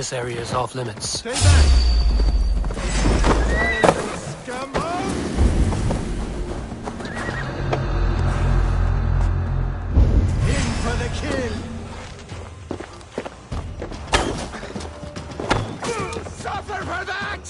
This area is off limits. Stay back! Scumbo! In for the kill! Suffer for that!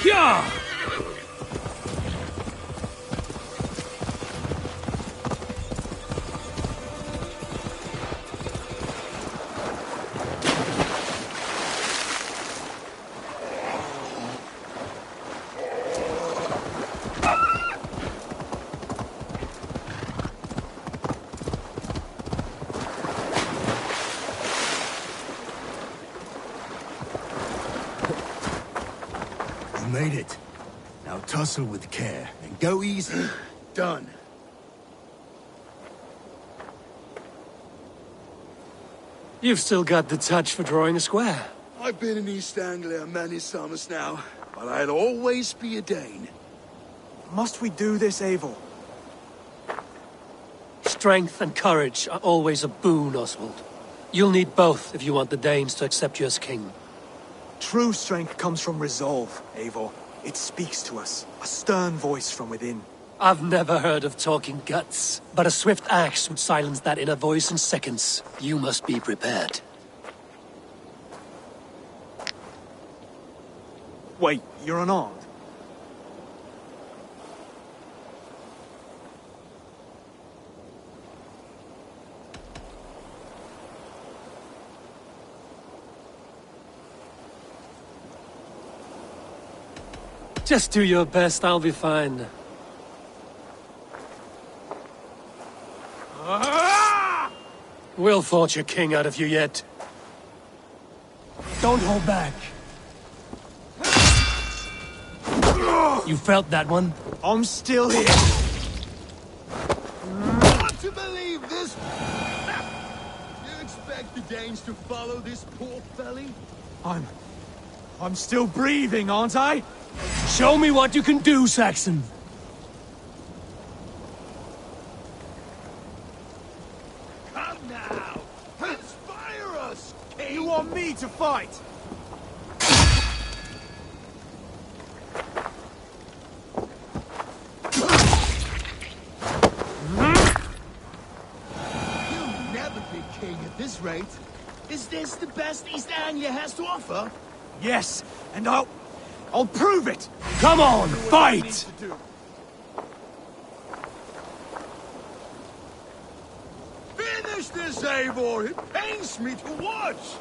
Yeah! Made it. Now tussle with care and go easy. Done. You've still got the touch for drawing a square. I've been in East Anglia many summers now, but I'll always be a Dane. Must we do this, Eivor? Strength and courage are always a boon, Oswald. You'll need both if you want the Danes to accept you as king. True strength comes from resolve, Eivor. It speaks to us, a stern voice from within. I've never heard of talking guts, but a swift axe would silence that inner voice in seconds. You must be prepared. Wait, you're unarmed? Just do your best, I'll be fine. We'll forge a king out of you yet. Don't hold back. You felt that one? I'm still here. Want to believe this? You expect the Danes to follow this poor felly? I'm still breathing, aren't I? Show me what you can do, Saxon. Come now! Inspire us, king! You want me to fight? You'll never be king at this rate. Is this the best East Anglia has to offer? Yes, and I'll prove it! Come on, fight! Finish this, Eivor! It pains me to watch!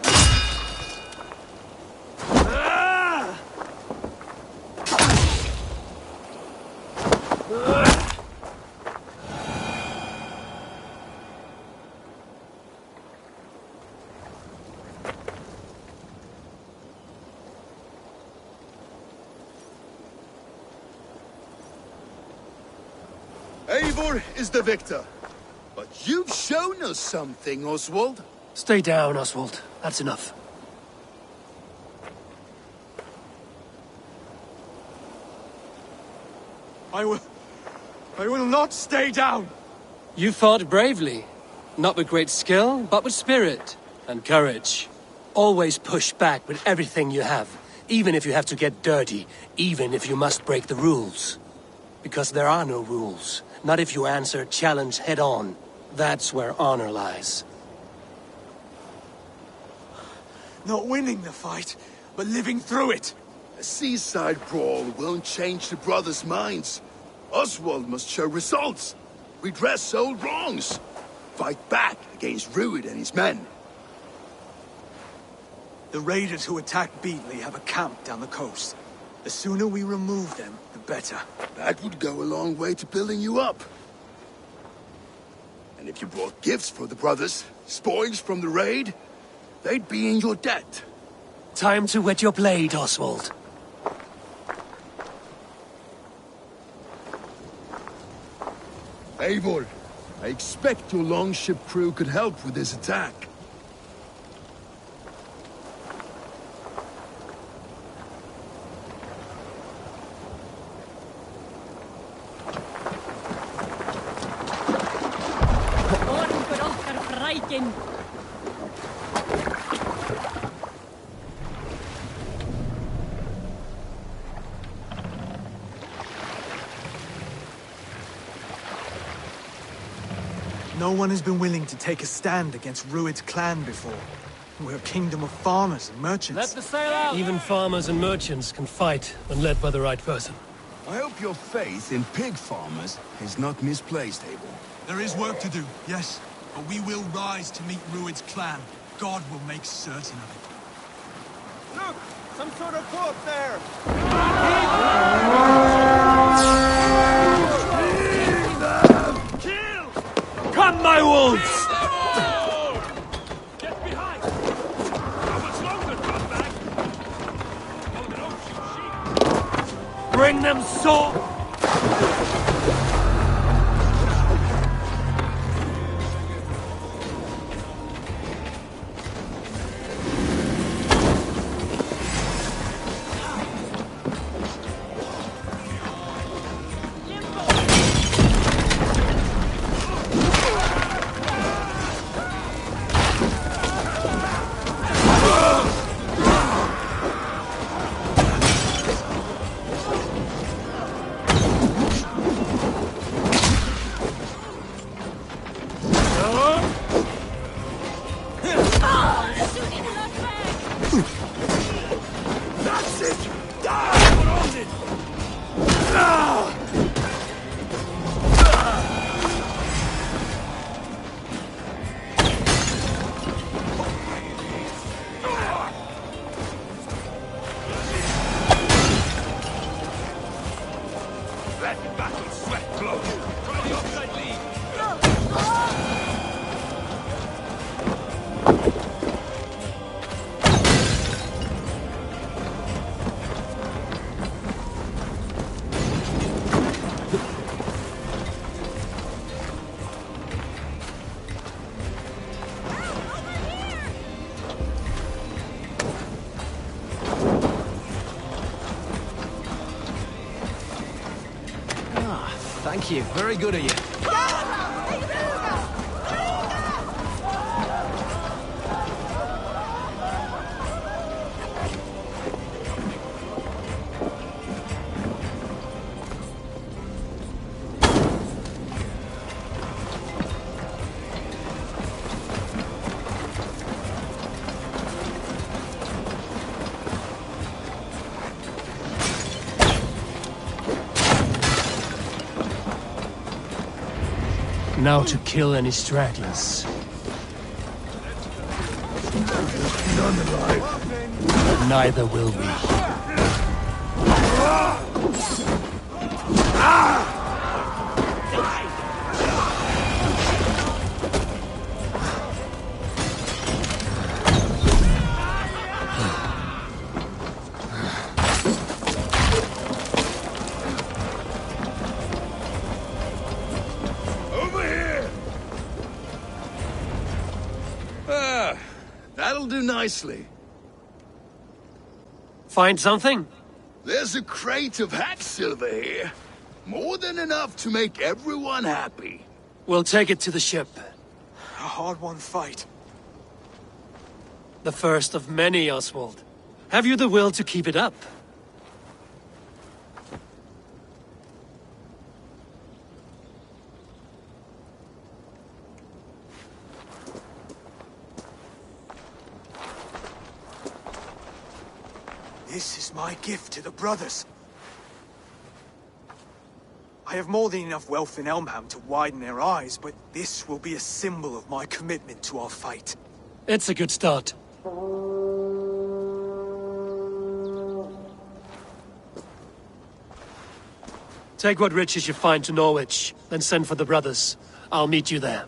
Eivor is the victor. But you've shown us something, Oswald. Stay down, Oswald. That's enough. I will not stay down! You fought bravely. Not with great skill, but with spirit and courage. Always push back with everything you have. Even if you have to get dirty. Even if you must break the rules. Because there are no rules. Not if you answer challenge head-on. That's where honor lies. Not winning the fight, but living through it. A seaside brawl won't change the brothers' minds. Oswald must show results. Redress old wrongs. Fight back against Rued and his men. The raiders who attacked Beatley have a camp down the coast. The sooner we remove them, the better. That would go a long way to building you up. And if you brought gifts for the brothers, spoils from the raid, they'd be in your debt. Time to wet your blade, Oswald. Eivor, I expect your longship crew could help with this attack. No one has been willing to take a stand against Rued's clan before. We're a kingdom of farmers and merchants. Let the sail out! Even farmers and merchants can fight when led by the right person. I hope your faith in pig farmers is not misplaced, Eivor. There is work to do, yes. But we will rise to meet Rued's clan. God will make certain of it. Look! Some sort of boat there! Come, my wolves! Get behind! How much longer, Drumback? Oh, no, shoot sheep! Bring them sword! Thank you. Very good of you. Now to kill any stragglers. None alive. Neither will we. That'll do nicely. Find something? There's a crate of hack silver here. More than enough to make everyone happy. We'll take it to the ship. A hard-won fight. The first of many, Oswald. Have you the will to keep it up? This is my gift to the brothers. I have more than enough wealth in Elmham to widen their eyes, but this will be a symbol of my commitment to our fight. It's a good start. Take what riches you find to Norwich, then send for the brothers. I'll meet you there.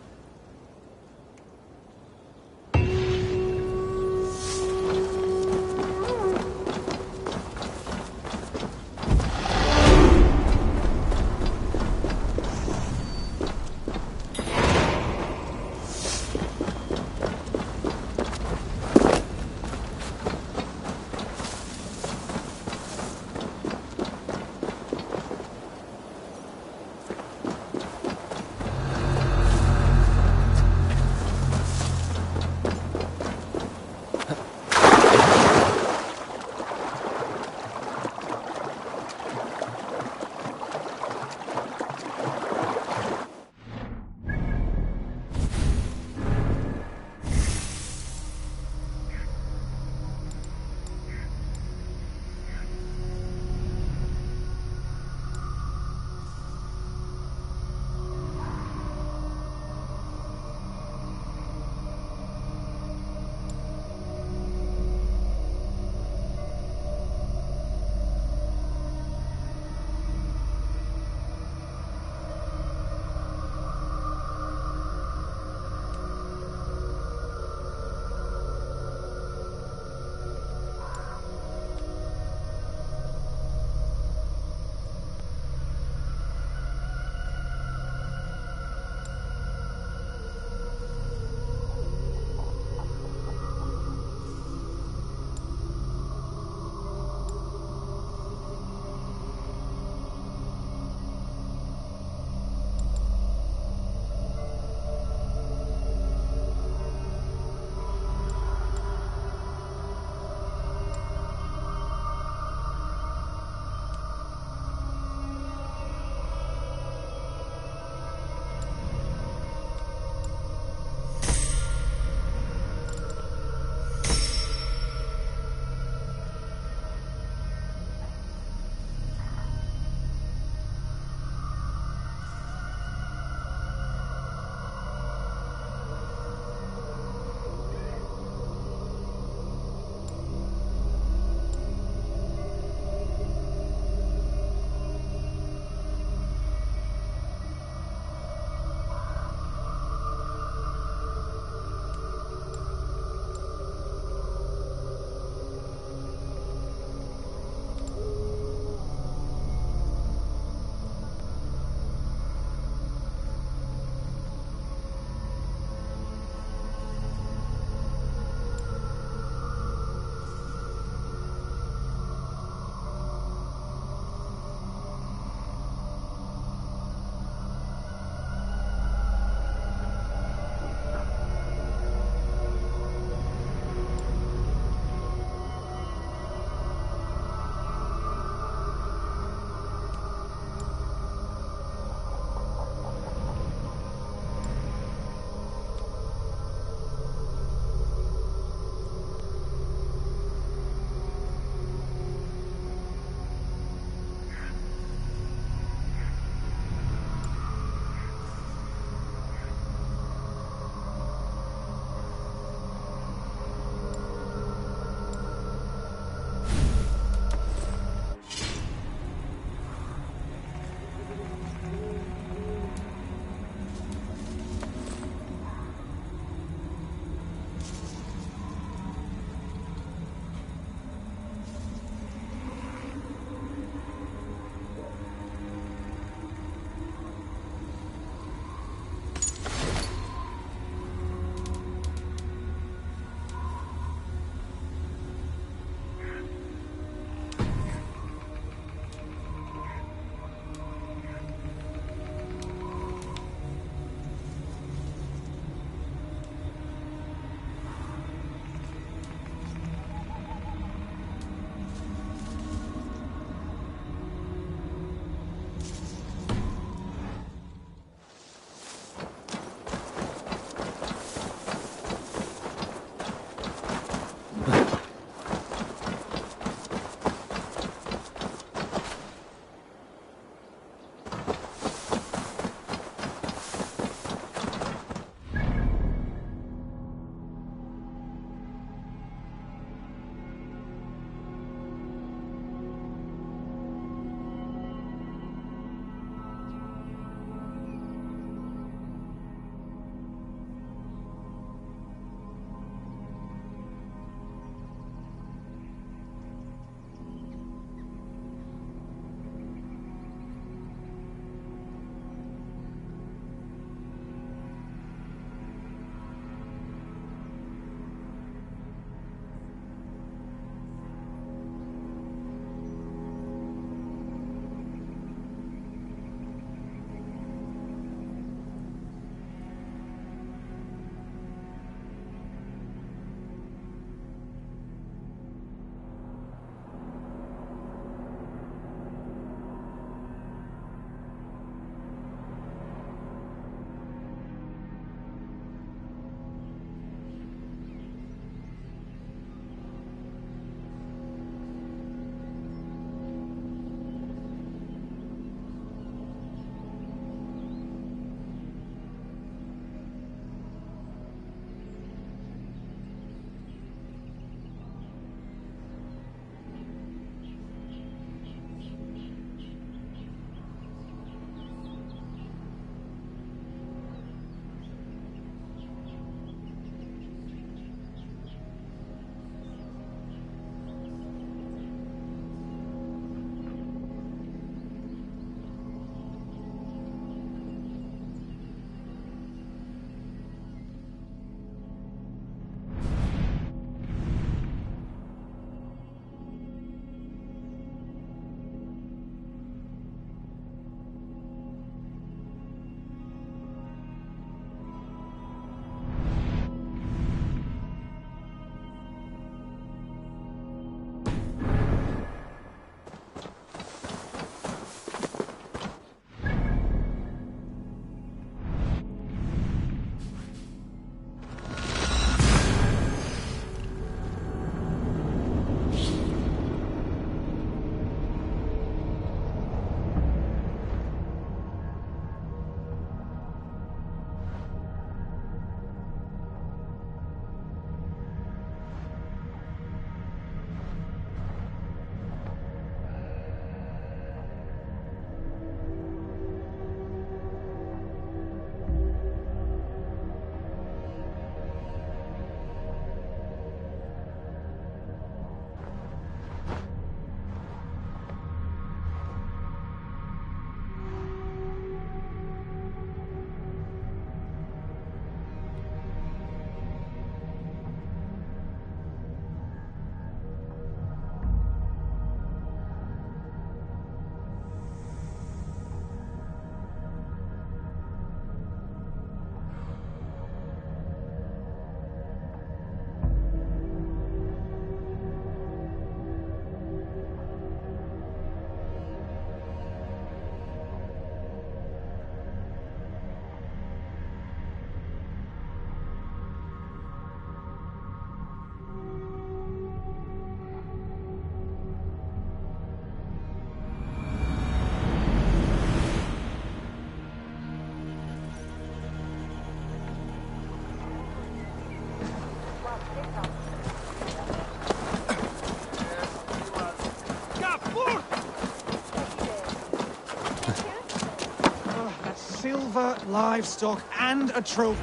silver, livestock, and a trophy.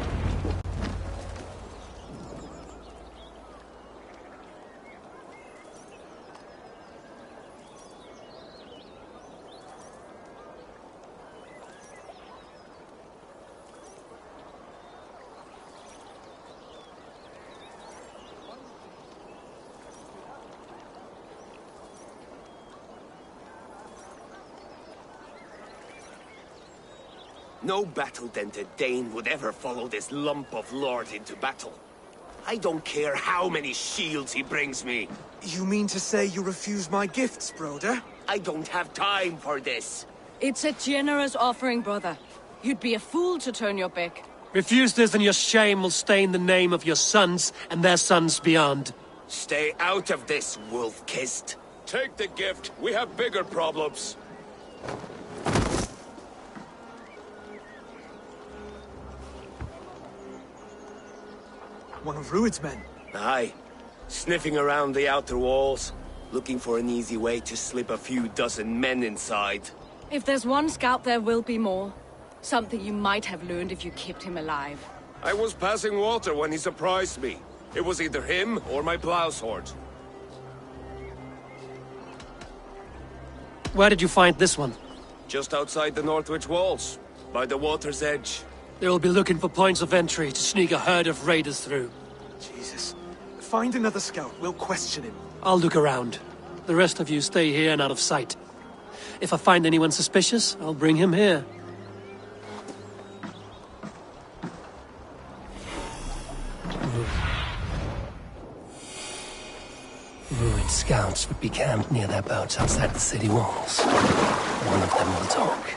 No battle-dented Dane would ever follow this lump of lord into battle. I don't care how many shields he brings me. You mean to say you refuse my gifts, broder? I don't have time for this. It's a generous offering, brother. You'd be a fool to turn your back. Refuse this and your shame will stain the name of your sons and their sons beyond. Stay out of this, wolf-kissed. Take the gift. We have bigger problems. One of Rued's men. Aye. Sniffing around the outer walls, looking for an easy way to slip a few dozen men inside. If there's one scout, there will be more. Something you might have learned if you kept him alive. I was passing water when he surprised me. It was either him or my plow sword. Where did you find this one? Just outside the Northwich walls, by the water's edge. They'll be looking for points of entry to sneak a herd of raiders through. Jesus. Find another scout. We'll question him. I'll look around. The rest of you stay here and out of sight. If I find anyone suspicious, I'll bring him here. Rued scouts would be camped near their boats outside the city walls. One of them will talk.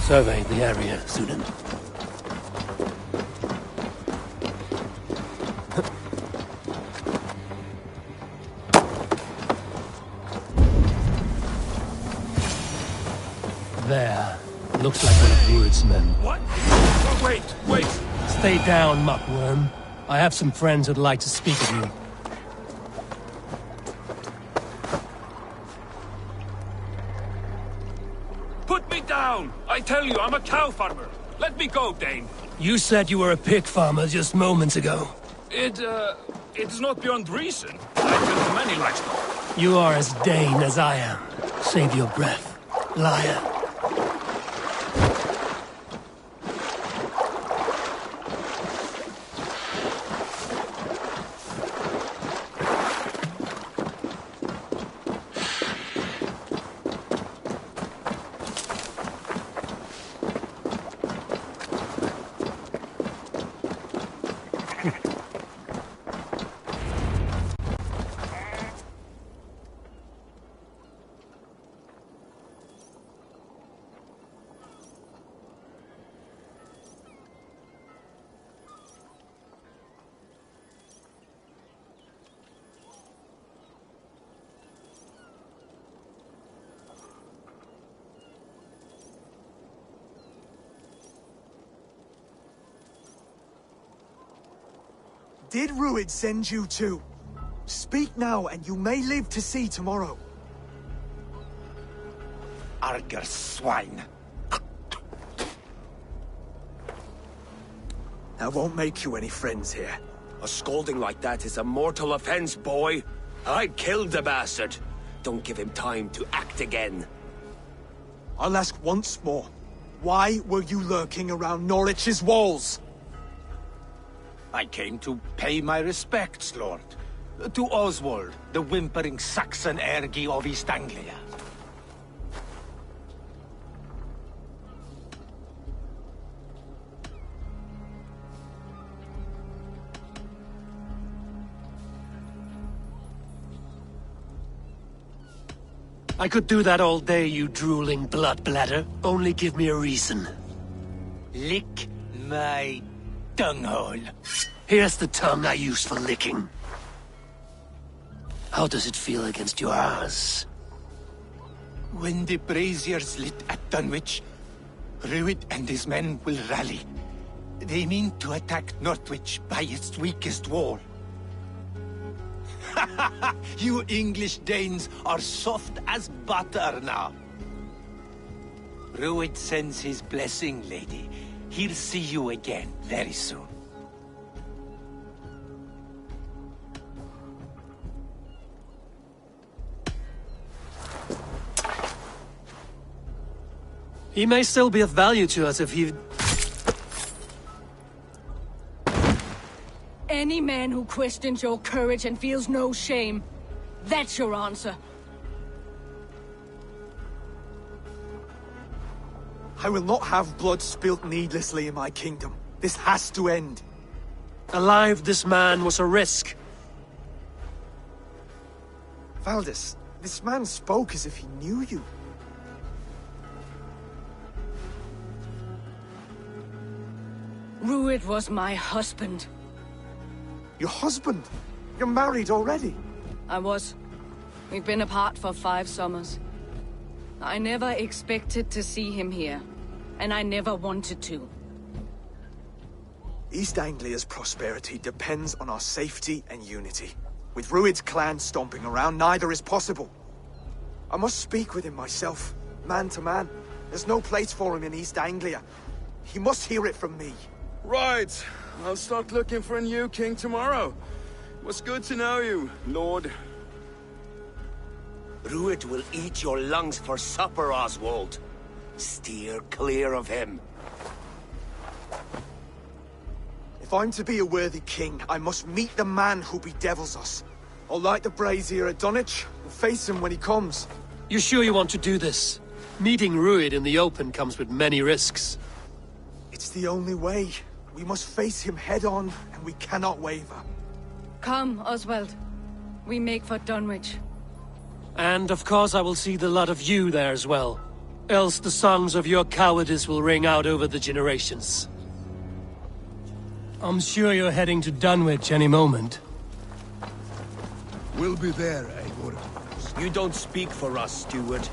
Survey the area, Sudan. There. Looks like one of Rued's men. What? Wait, wait! Stay down, muckworm. I have some friends who'd like to speak with you. Put me down! I tell you, I'm a cow farmer. Let me go, Dane. You said you were a pig farmer just moments ago. It's not beyond reason. I tend many livestock. You are as Dane as I am. Save your breath, liar. Did Rued send you too? Speak now, and you may live to see tomorrow. Arger swine. That won't make you any friends here. A scolding like that is a mortal offense, boy. I'd kill the bastard. Don't give him time to act again. I'll ask once more. Why were you lurking around Norwich's walls? I came to pay my respects, Lord. To Oswald, the whimpering Saxon ergi of East Anglia. I could do that all day, you drooling blood bladder. Only give me a reason. Lick my dunghole. Here's the tongue I use for licking. How does it feel against your ass? When the braziers lit at Dunwich, Rued and his men will rally. They mean to attack Northwich by its weakest wall. You English Danes are soft as butter now. Rued sends his blessing, lady. He'll see you again very soon. He may still be of value to us if he... Any man who questions your courage and feels no shame, that's your answer. I will not have blood spilt needlessly in my kingdom. This has to end. Alive, this man was a risk. Valdis, this man spoke as if he knew you. Rued was my husband. Your husband? You're married already? I was. We've been apart for 5 summers. I never expected to see him here, and I never wanted to. East Anglia's prosperity depends on our safety and unity. With Rued's clan stomping around, neither is possible. I must speak with him myself, man to man. There's no place for him in East Anglia. He must hear it from me. Right. I'll start looking for a new king tomorrow. It was good to know you, Lord. Rued will eat your lungs for supper, Oswald. Steer clear of him. If I'm to be a worthy king, I must meet the man who bedevils us. I'll light the brazier at Dunwich and face him when he comes. You sure you want to do this? Meeting Rued in the open comes with many risks. It's the only way. We must face him head-on, and we cannot waver. Come, Oswald. We make for Dunwich. And of course I will see the lot of you there as well. Else the songs of your cowardice will ring out over the generations. I'm sure you're heading to Dunwich any moment. We'll be there, Eivor. You don't speak for us, steward.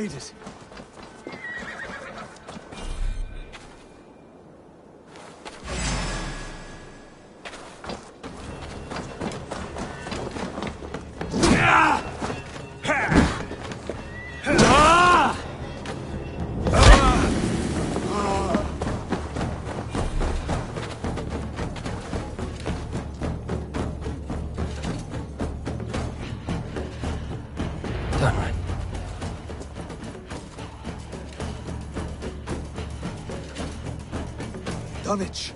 made it. Done right. Dunwich.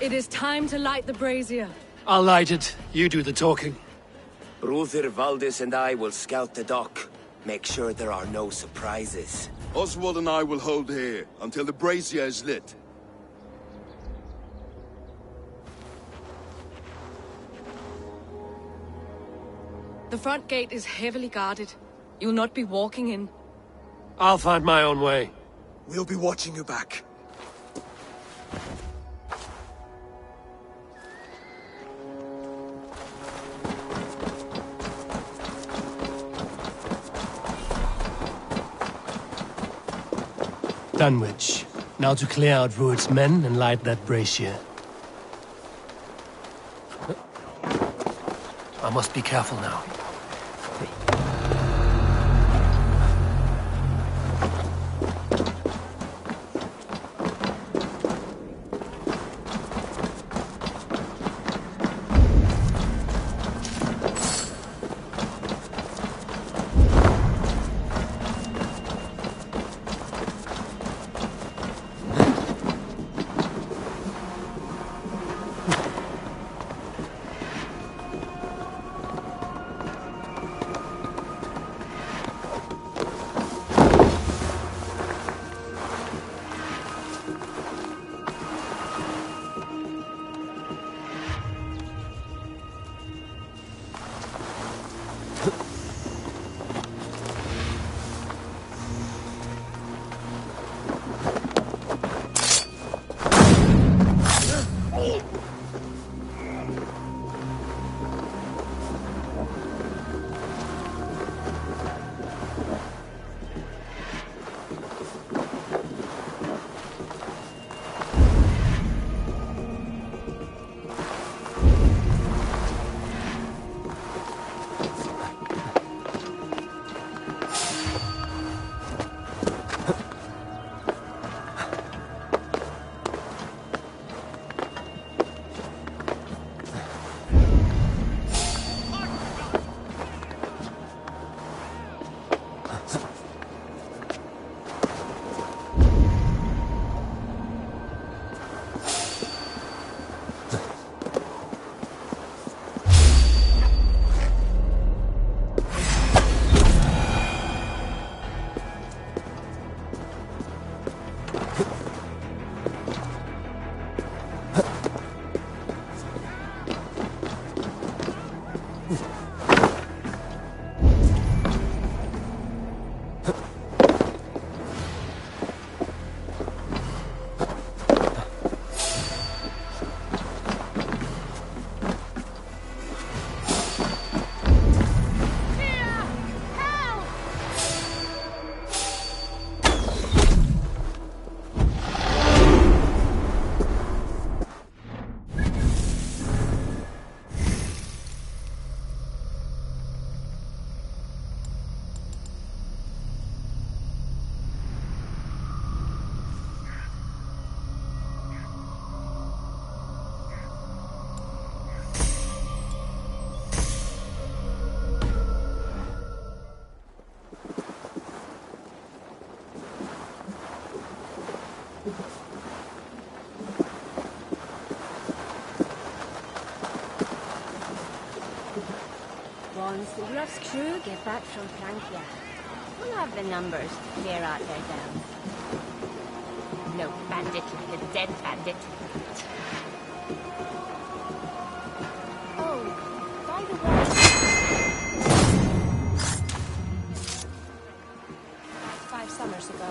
It is time to light the brazier. I'll light it. You do the talking. Brother Valdis and I will scout the dock. Make sure there are no surprises. Oswald and I will hold here until the brazier is lit. The front gate is heavily guarded. You'll not be walking in. I'll find my own way. We'll be watching you back. Dunwich. Now to clear out Rued's men and light that brazier. I must be careful now. Once the Gruff's crew get back from Francia, we'll have the numbers to clear out their dams. No bandit like a dead bandit. Oh, by the way... 5 summers ago...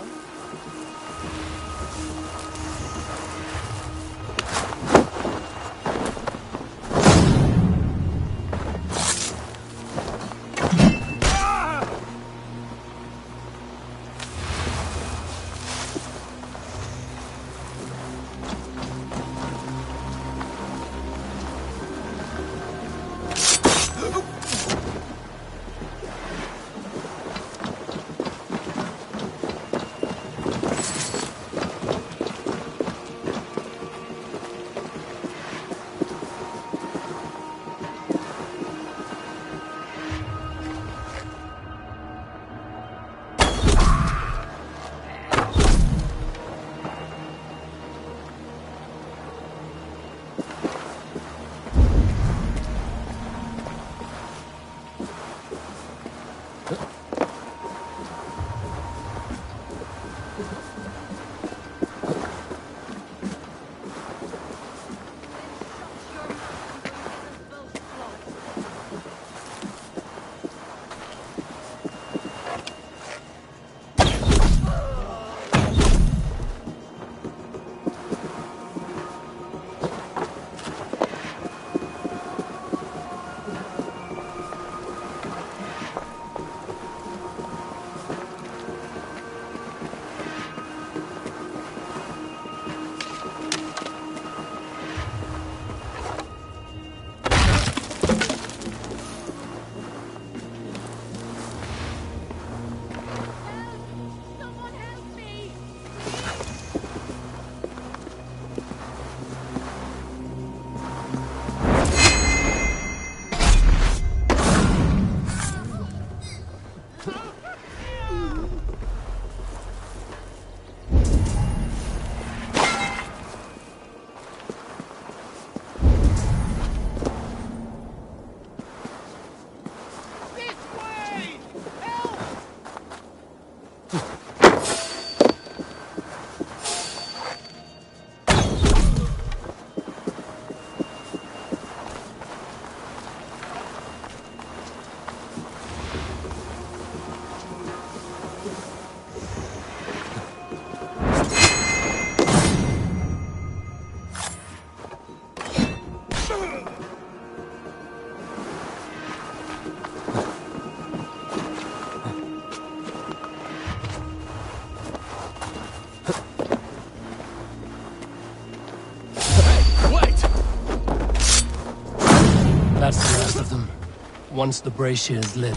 Once the brazier is lit,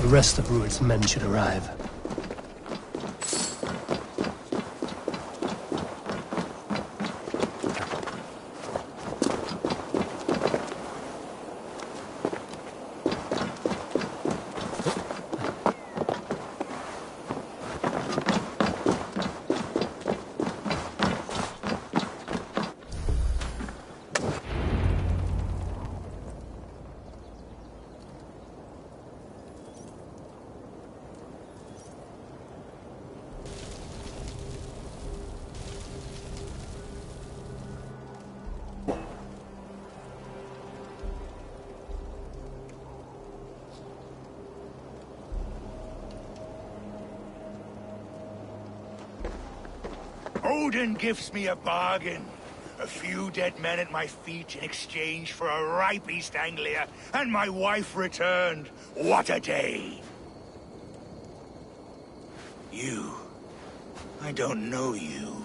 the rest of Rued's men should arrive. Odin gives me a bargain. A few dead men at my feet in exchange for a ripe East Anglia, and my wife returned. What a day! You. I don't know you.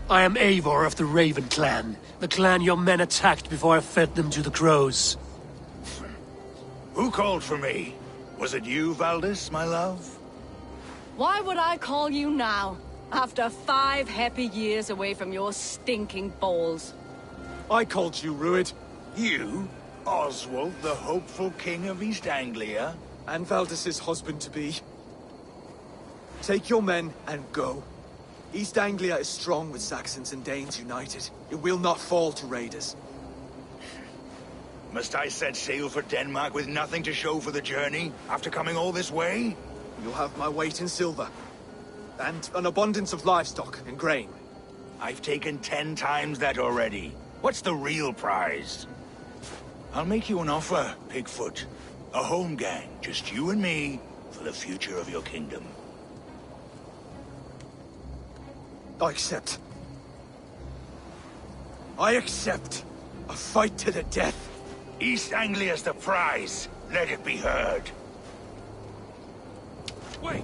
I am Eivor of the Raven clan, the clan your men attacked before I fed them to the crows. Who called for me? Was it you, Valdis, my love? Why would I call you now, after 5 happy years away from your stinking balls? I called you, Rued. You? Oswald, the hopeful king of East Anglia? And Valdis's husband-to-be. Take your men and go. East Anglia is strong with Saxons and Danes united. It will not fall to raiders. Must I set sail for Denmark with nothing to show for the journey, after coming all this way? You'll have my weight in silver. And an abundance of livestock and grain. I've taken 10 times that already. What's the real prize? I'll make you an offer, Pigfoot. A home gang, just you and me, for the future of your kingdom. I accept. I accept. A fight to the death. East Anglia's the prize. Let it be heard. Wait!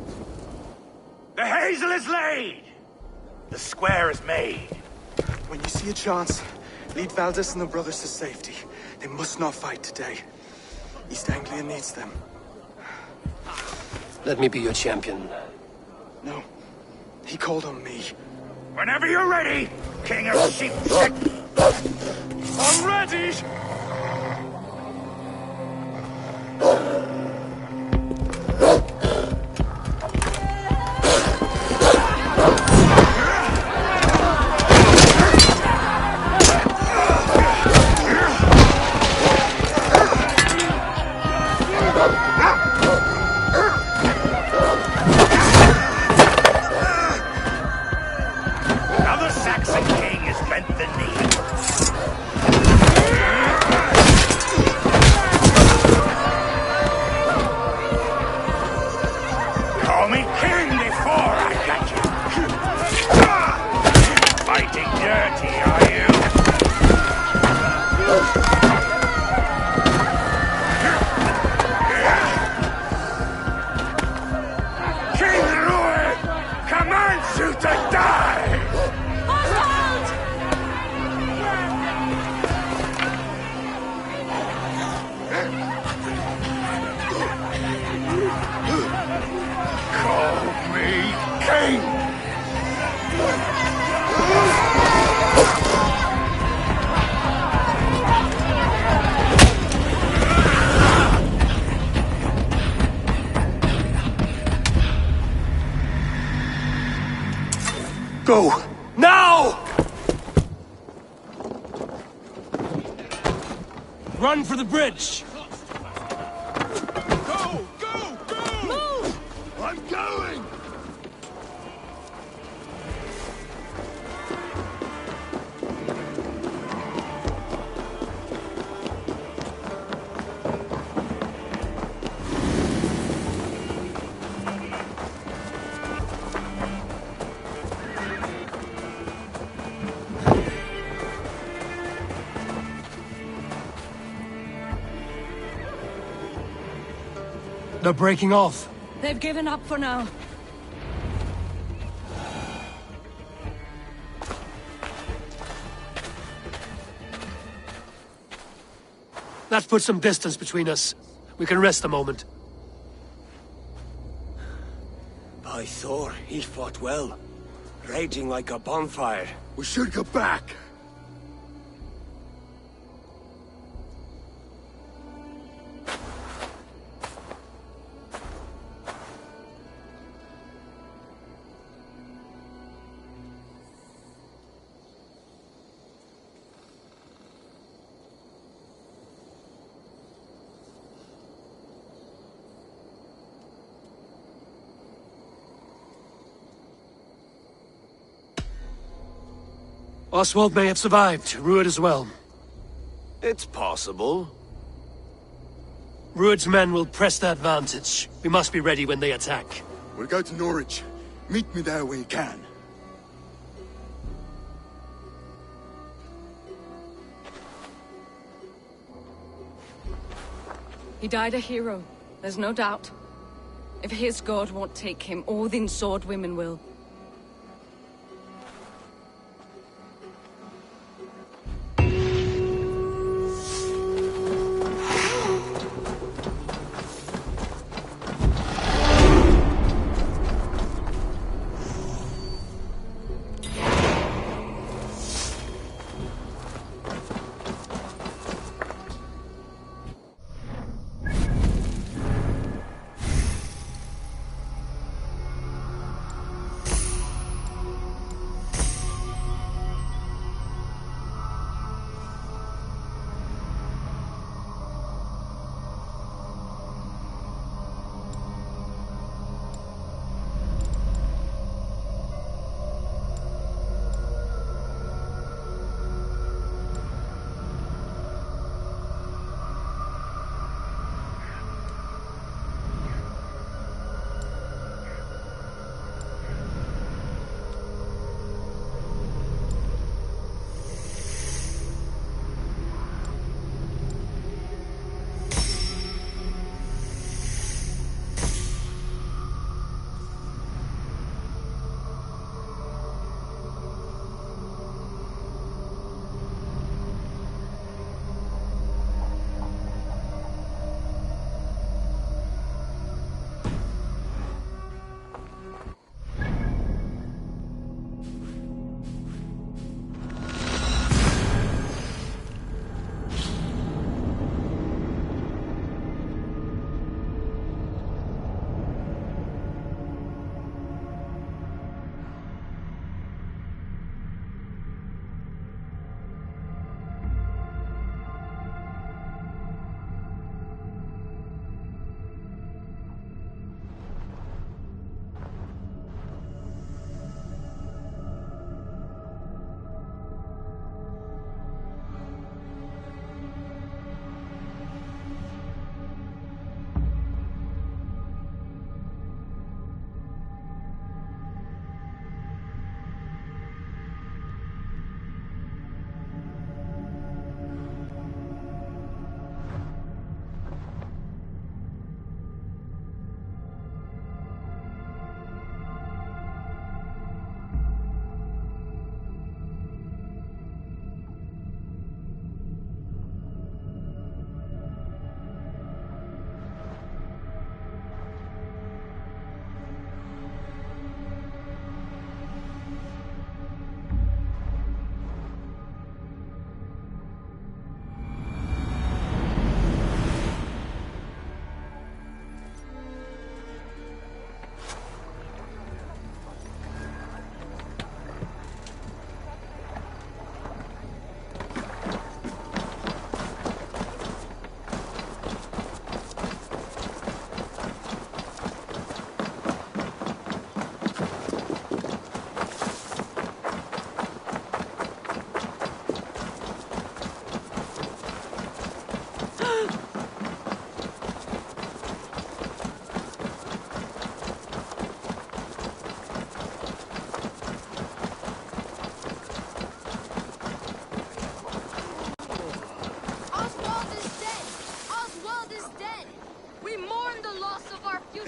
The hazel is laid! The square is made. When you see a chance, lead Valdis and the brothers to safety. They must not fight today. East Anglia needs them. Let me be your champion. No. He called on me. Whenever you're ready, King of Sheep. I'm ready! Go! Now! Run for the bridge! Go! Go! Go! Move! I'm going! They're breaking off. They've given up for now. That puts some distance between us. We can rest a moment. By Thor, he fought well. Raging like a bonfire. We should go back. Oswald may have survived, Rued as well. It's possible. Rued's men will press the advantage. We must be ready when they attack. We'll go to Norwich. Meet me there when you can. He died a hero, there's no doubt. If his god won't take him, Odin's sword women will.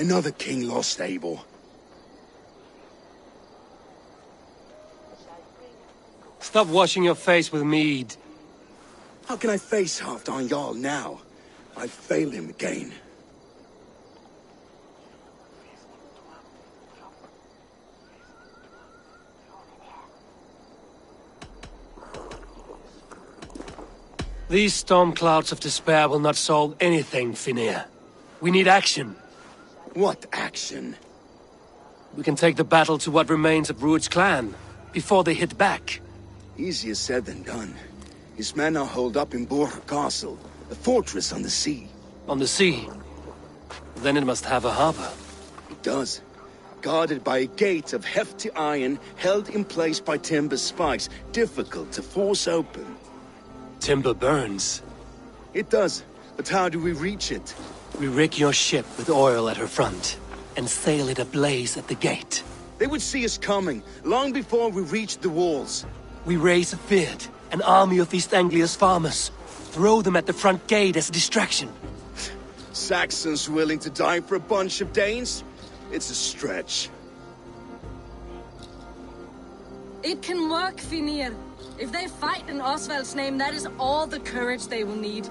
Another king lost, Abel. Stop washing your face with mead. How can I face Halfdan Jarl now? I failed him again. These storm clouds of despair will not solve anything, Finir. We need action. What action? We can take the battle to what remains of Rued's clan, before they hit back. Easier said than done. His men are holed up in Borg Castle, a fortress on the sea. On the sea? Then it must have a harbor. It does. Guarded by a gate of hefty iron, held in place by timber spikes, difficult to force open. Timber burns. It does, but how do we reach it? We rig your ship with oil at her front, and sail it ablaze at the gate. They would see us coming, long before we reached the walls. We raise a beard, an army of East Anglia's farmers. Throw them at the front gate as a distraction. Saxons willing to die for a bunch of Danes? It's a stretch. It can work, Finir. If they fight in Oswald's name, that is all the courage they will need.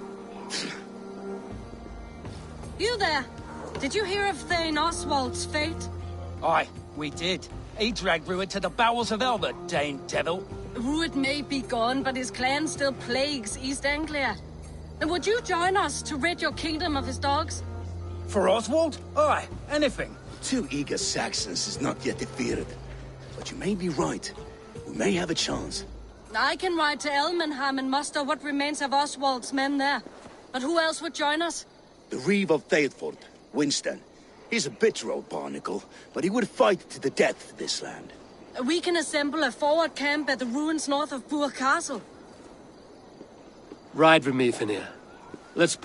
You there! Did you hear of Thane Oswald's fate? Aye, we did. He dragged Rued to the bowels of hell, the Dane devil. Rued may be gone, but his clan still plagues East Anglia. And would you join us to rid your kingdom of his dogs? For Oswald? Aye, anything. 2 eager Saxons is not yet defeated. But you may be right. We may have a chance. I can ride to Elmenham and muster what remains of Oswald's men there. But who else would join us? The Reeve of Thetford, Winston. He's a bitter old barnacle, but he would fight to the death for this land. We can assemble a forward camp at the ruins north of Burg Castle. Ride with me, Finir. Let's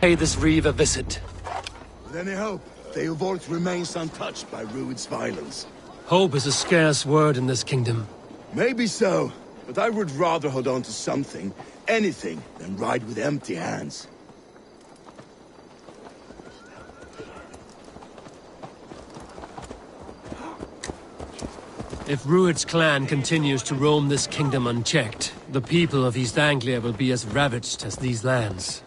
pay this Reeve a visit. With any hope, Theodort remains untouched by Rued's violence. Hope is a scarce word in this kingdom. Maybe so, but I would rather hold on to something, anything, than ride with empty hands. If Rued's clan continues to roam this kingdom unchecked, the people of East Anglia will be as ravaged as these lands.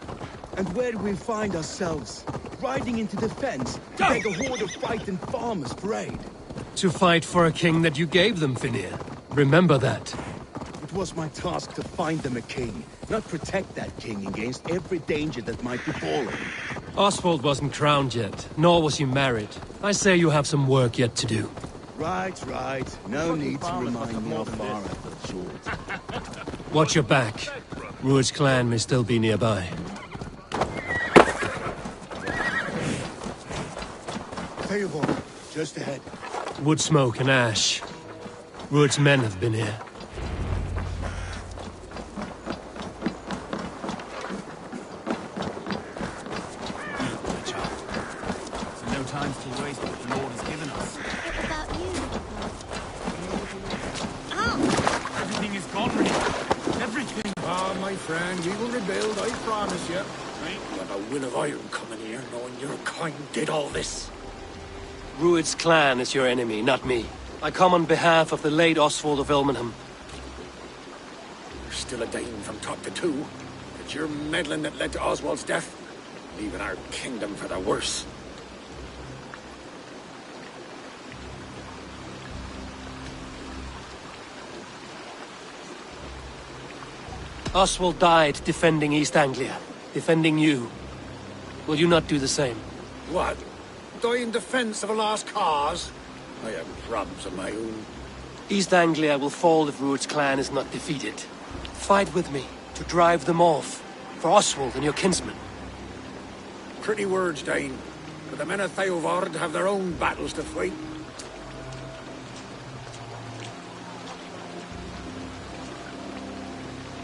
And where do we find ourselves? Riding into defense to beg a horde of fighting farmers for aid. To fight for a king that you gave them, Finir. Remember that. It was my task to find them a king, not protect that king against every danger that might befall him. Oswald wasn't crowned yet, nor was he married. I say you have some work yet to do. Right, right. No need to remind me how far I've got short. Watch your back. Rued's clan may still be nearby. Theobald, just ahead. Wood smoke and ash. Rued's men have been here. No time to waste what the Lord has given us. What about you? Everything is gone, Reeve. Everything. Ah, my friend, we will rebuild, I promise you. You have a will of iron coming here, knowing your kind did all this. Rued's clan is your enemy, not me. I come on behalf of the late Oswald of Elmenham. You're still a Dane from top to two. It's your meddling that led to Oswald's death, leaving our kingdom for the worse. Oswald died defending East Anglia, defending you. Will you not do the same? What? Die in defense of a lost cause? I have problems of my own. East Anglia will fall if Rued's clan is not defeated. Fight with me to drive them off, for Oswald and your kinsmen. Pretty words, Dane. But the men of Theodord have their own battles to fight.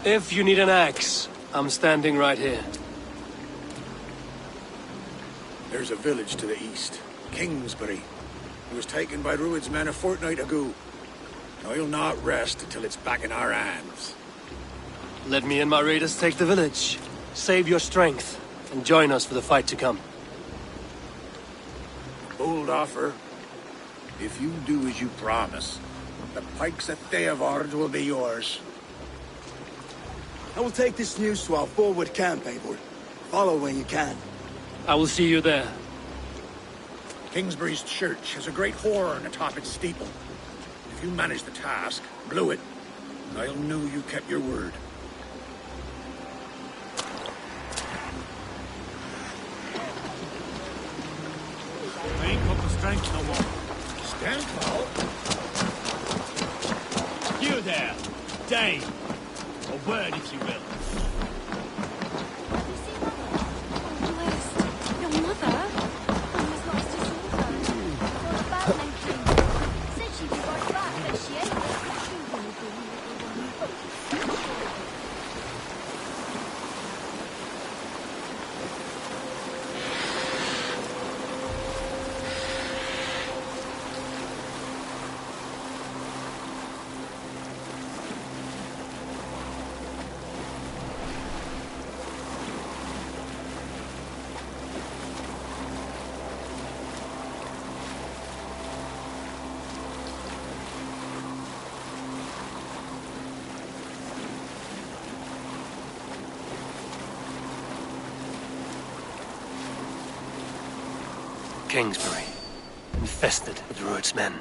If you need an axe, I'm standing right here. There's a village to the east, Kingsbury. It was taken by Rued's men a fortnight ago. I'll not rest until it's back in our hands. Let me and my raiders take the village. Save your strength, and join us for the fight to come. Bold offer. If you do as you promise, the pikes at Theavard will be yours. I will take this news to our forward camp, Eivor. Follow when you can. I will see you there. Kingsbury's church has a great horn atop its steeple. If you manage the task, blew it, I'll know you kept your word. I ain't got the strength no more. Stand tall. You there, Dane. A word, if you will. Your mother? Has lost her silver. What about my king? Said she'd be right back, but she ain't. Kingsbury, infested with Rued's men.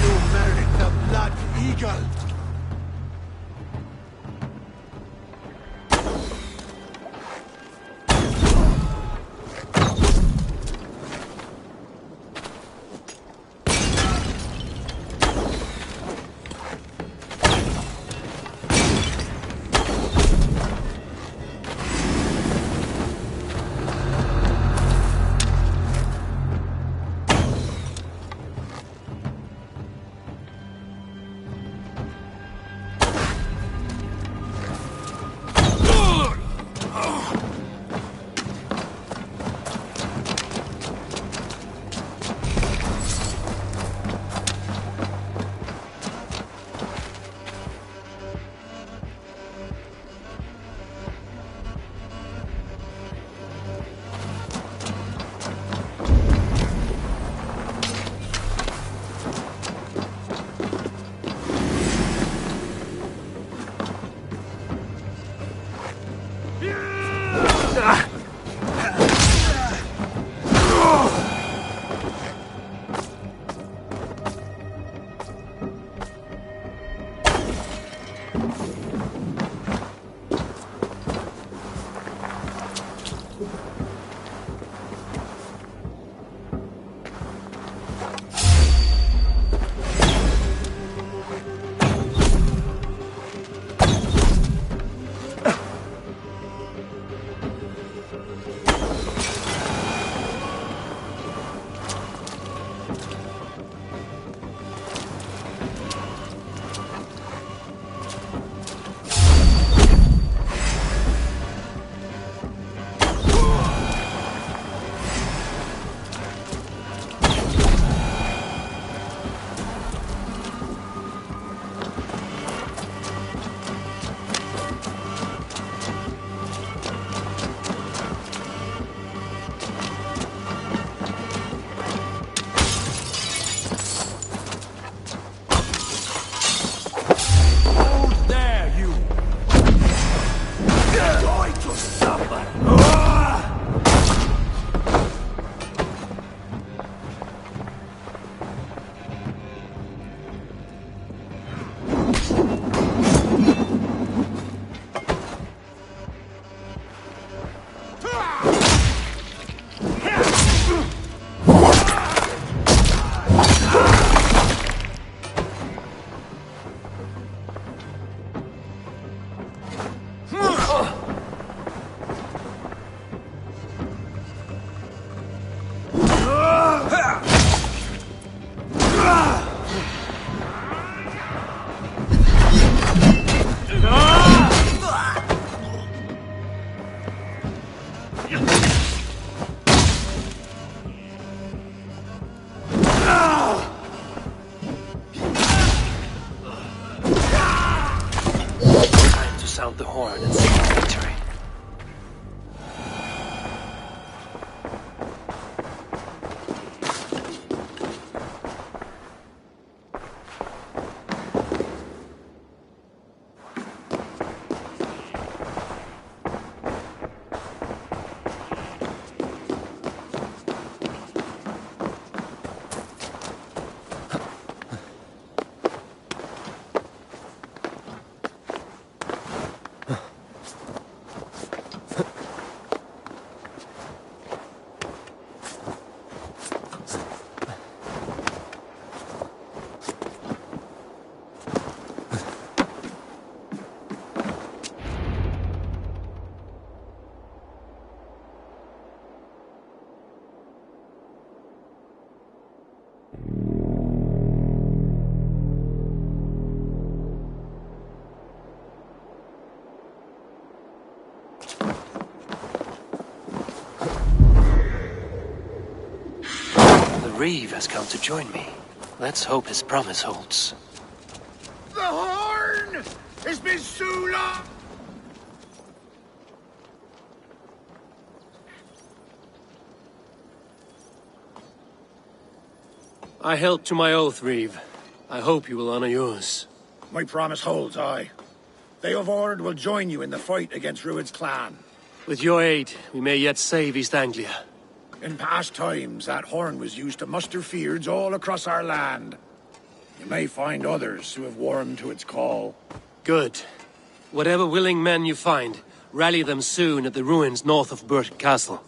You merit the blood eagle. sound the horn and seek victory. Reeve has come to join me. Let's hope his promise holds. The horn! It's been so long! I held to my oath, Reeve. I hope you will honor yours. My promise holds, aye. They of Ord will join you in the fight against Rued's clan. With your aid, we may yet save East Anglia. In past times, that horn was used to muster fyrds all across our land. You may find others who have warmed to its call. Good. Whatever willing men you find, rally them soon at the ruins north of Burt Castle.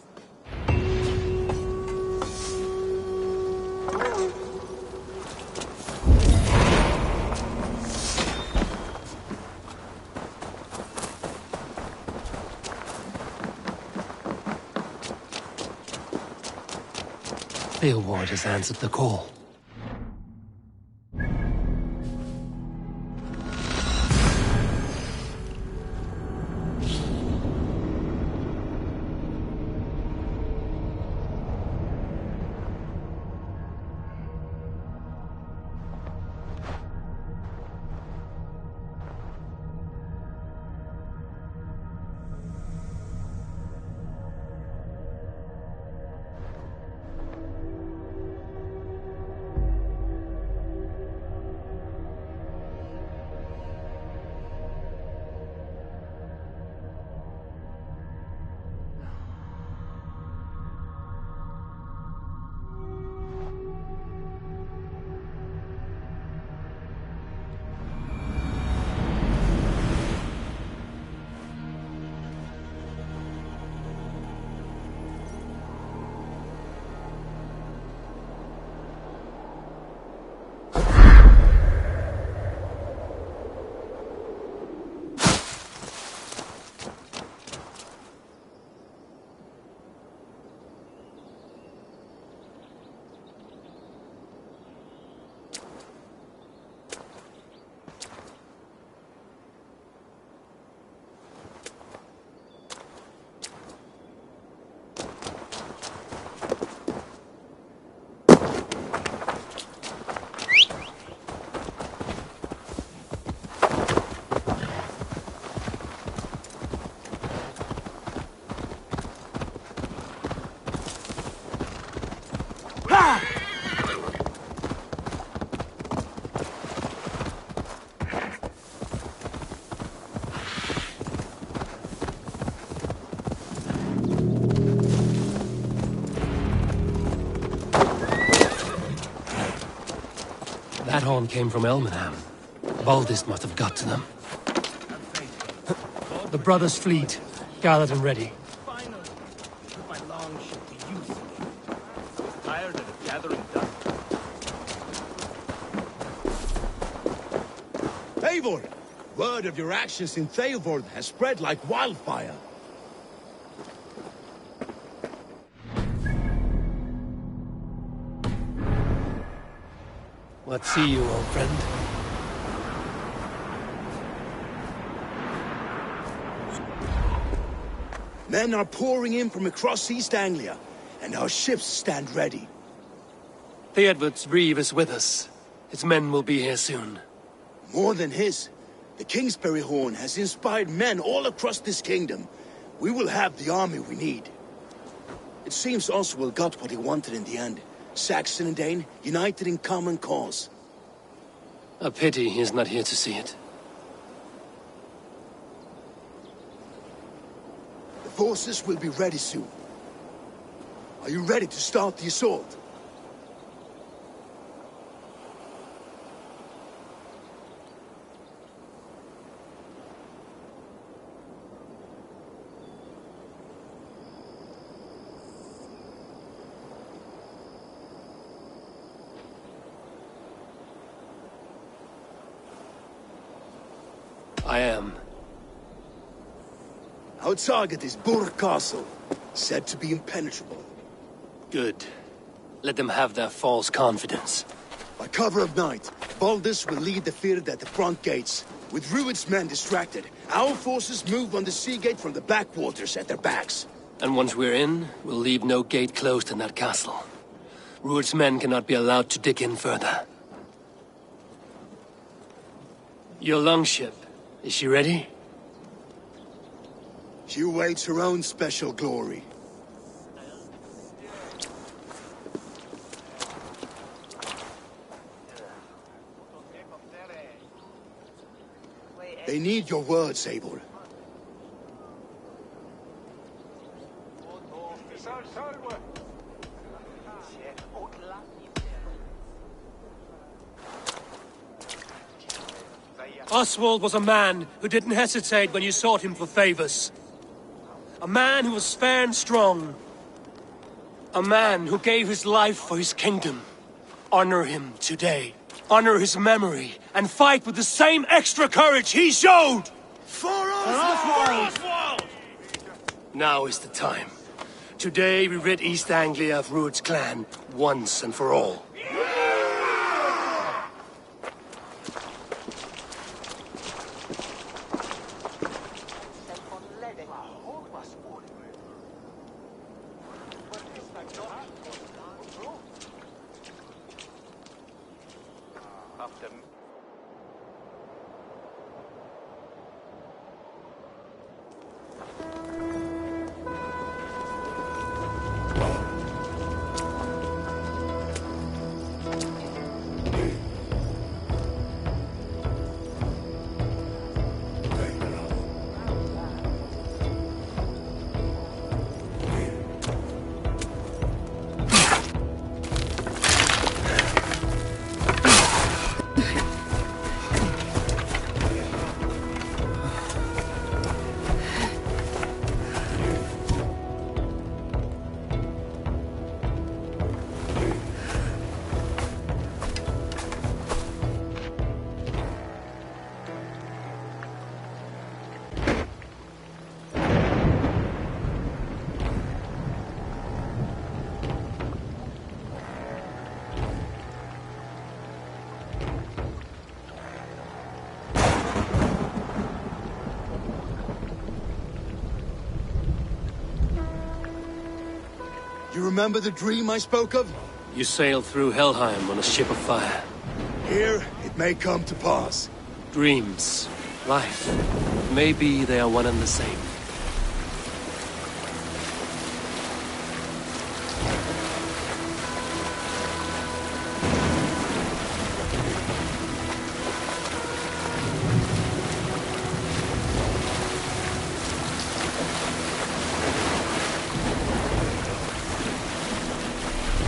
Beoward has answered the call. That horn came from Elmenham. Baldist must have got to them. The brothers' fleet, gathered and ready. Eivor! Word of your actions in Theilvord has spread like wildfire. What see you, old friend? Men are pouring in from across East Anglia, and our ships stand ready. Theodward's Reeve is with us. His men will be here soon. More than his. The Kingsbury Horn has inspired men all across this kingdom. We will have the army we need. It seems Oswald got what he wanted in the end. Saxon and Dane, united in common cause. A pity he's not here to see it. The forces will be ready soon. Are you ready to start the assault? I am. Our target is Burg Castle, said to be impenetrable. Good. Let them have their false confidence. By cover of night, Baldus will lead the field at the front gates. With Rued's men distracted, our forces move on the sea gate from the backwaters at their backs. And once we're in, we'll leave no gate closed in that castle. Rued's men cannot be allowed to dig in further. Your longship, is she ready? She awaits her own special glory. They need your words, Abel. Oswald was a man who didn't hesitate when you sought him for favors. A man who was fair and strong. A man who gave his life for his kingdom. Honor him today. Honor his memory, and fight with the same extra courage he showed! For Oswald! Now is the time. Today we rid East Anglia of Rued's clan, once and for all. You remember the dream I spoke of? You sailed through Helheim on a ship of fire. Here, it may come to pass. Dreams, life, maybe they are one and the same.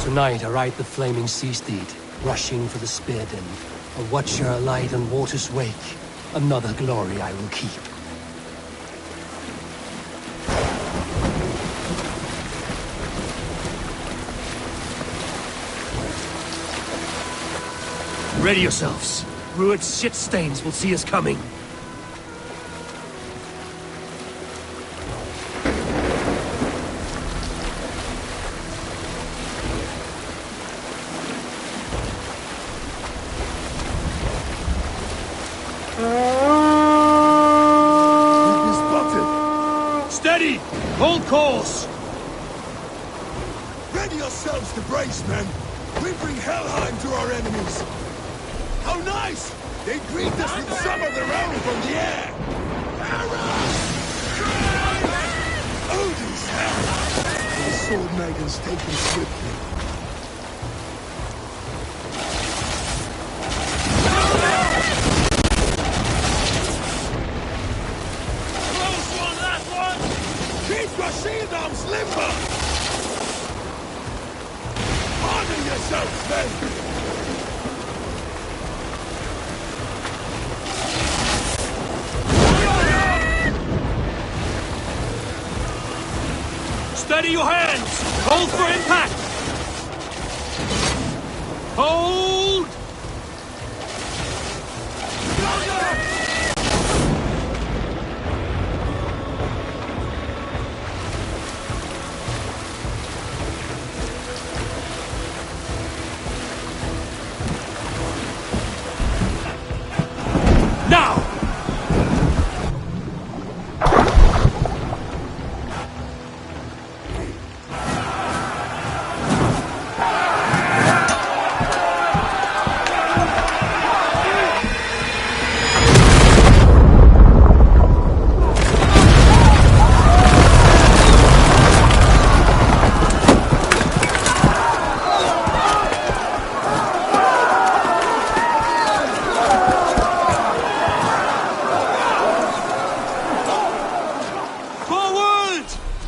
Tonight I ride the flaming sea steed, rushing for the spear den. A watcher alight on water's wake. Another glory I will keep. Ready yourselves. Rued's shit stains will see us coming. Steady! Hold course! Ready yourselves to brace, men! We bring Helheim to our enemies! How nice! They greet us with some of their own from the air! Odin's hell! The sword maidens take them swiftly. Close one, last one! Keep your shield arms limber! Honor yourselves, men! Steady your hands! Hold for impact! Hold! Now!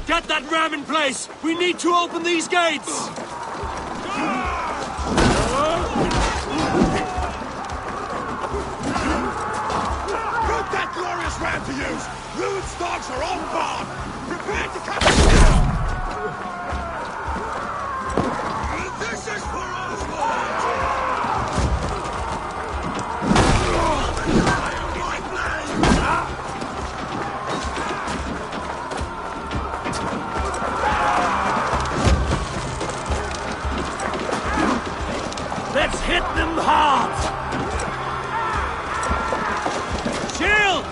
Get that ram in place! We need to open these gates! Put that glorious ram to use! Rude's dogs are on board! Prepare to cut them down! This is for Oswald! Let's hit them hard! Shield!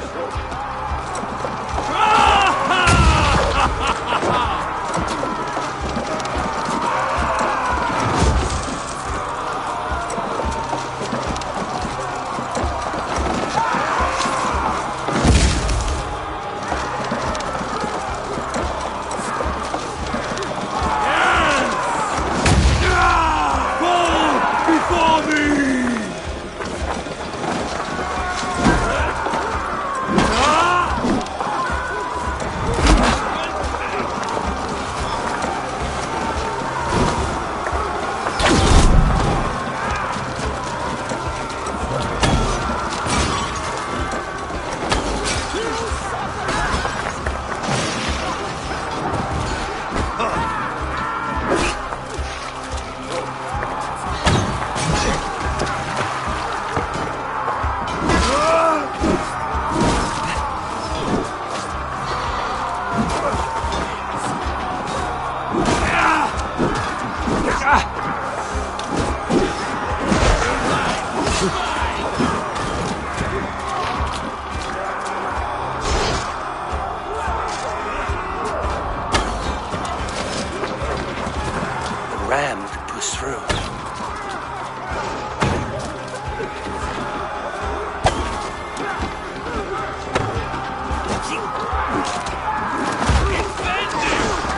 Ram could push through.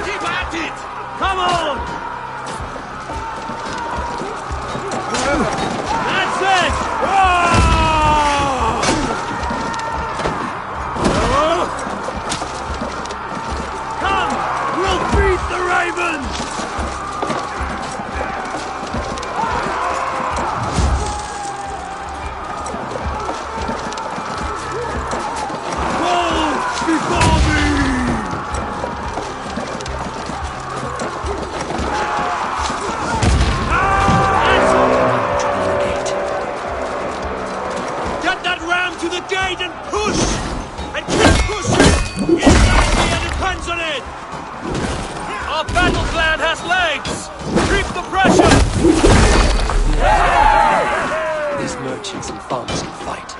Keep at it! Come on! That's it! Come! We'll beat the Ravens! Before me! Get that ram to the gate and push! And keep pushing! It depends on it! Our battle plan has legs! Keep the pressure! These merchants and farmers can fight.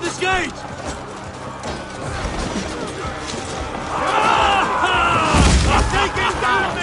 this gate! Take it down!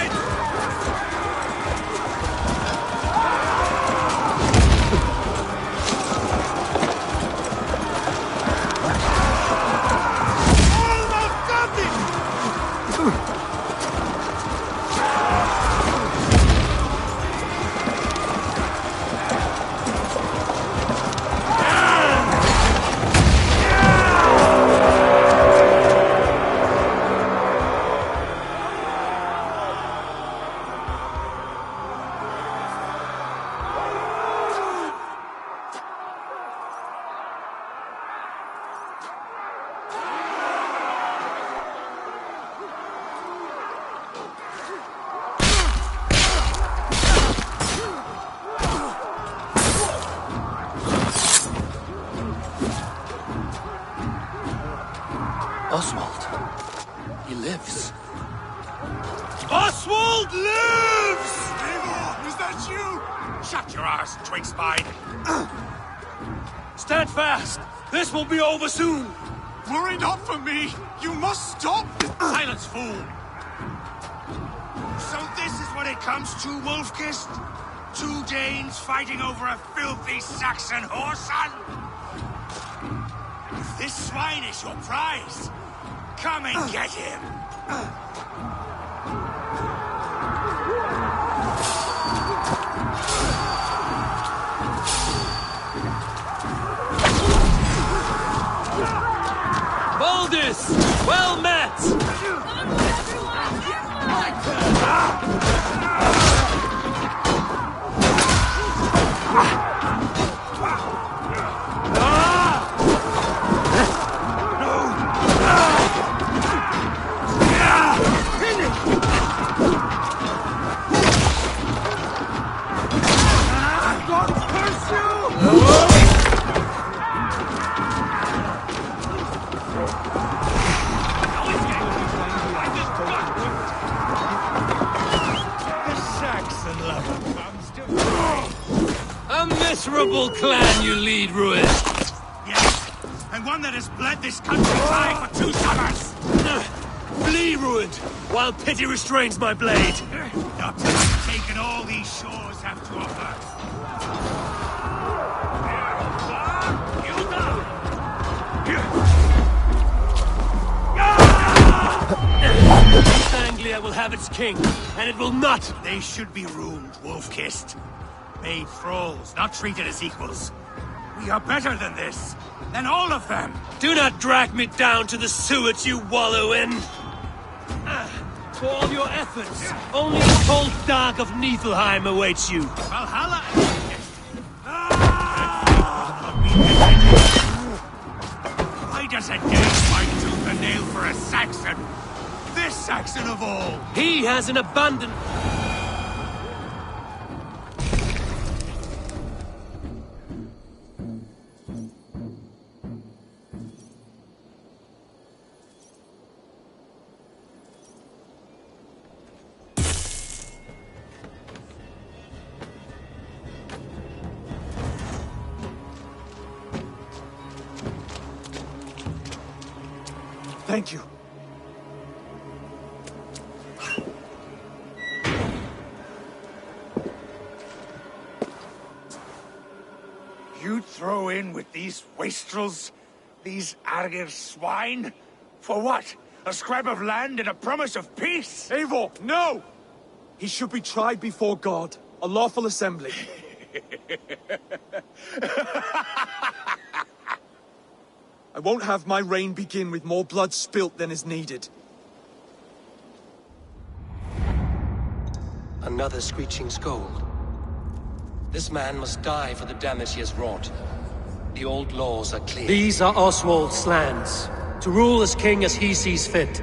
Oswald. He lives. Oswald lives! Eivor, is that you? Shut your arse, twig spine. Stand fast! This will be over soon! Worry not for me! You must stop! Silence, fool! So this is what it comes to, Wolf-Kissed? 2 Danes fighting over a filthy Saxon whoreson? If this swine is your prize, come and get him! Baldus! Well met! Miserable clan you lead, Ruin. Yes, and one that has bled this country dry for 2 summers. Flee, Ruined, while pity restrains my blade. Not till I've taken all these shores have to offer. East Anglia will have its king, and it will not. They should be ruined, Wolf-Kissed. Made thralls, not treated as equals. We are better than this, than all of them. Do not drag me down to the sewage you wallow in. For all your efforts, only the cold dark of Niflheim awaits you. Valhalla. Why does a Dane fight tooth and nail for a Saxon? This Saxon of all. He has an abundant... Thank you. You'd throw in with these wastrels? These Argir swine? For what? A scrap of land and a promise of peace? Eivor, no! He should be tried before God, a lawful assembly. I won't have my reign begin with more blood spilt than is needed. Another screeching scold. This man must die for the damage he has wrought. The old laws are clear. These are Oswald's lands, to rule as king as he sees fit.